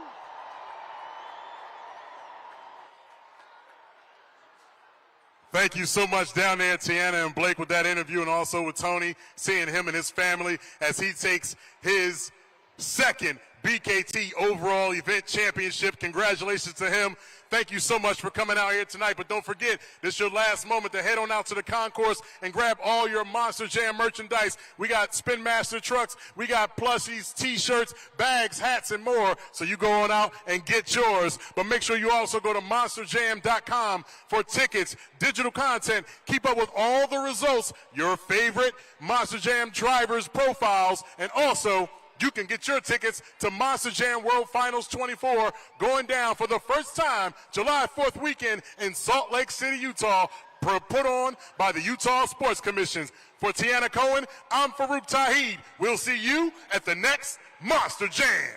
Thank you so much down there, Tiana and Blake, with that interview, and also with Tony, seeing him and his family as he takes his second BKT overall event championship. Congratulations to him. Thank you so much for coming out here tonight. But don't forget, this is your last moment to head on out to the concourse and grab all your Monster Jam merchandise. We got Spin Master trucks. We got plushies, T-shirts, bags, hats, and more. So you go on out and get yours. But make sure you also go to monsterjam.com for tickets, digital content. Keep up with all the results, your favorite Monster Jam drivers' profiles, and also you can get your tickets to Monster Jam World Finals 24 going down for the first time July 4th weekend in Salt Lake City, Utah, put on by the Utah Sports Commissions. For Tiana Cohen, I'm Farouk Tauheed. We'll see you at the next Monster Jam.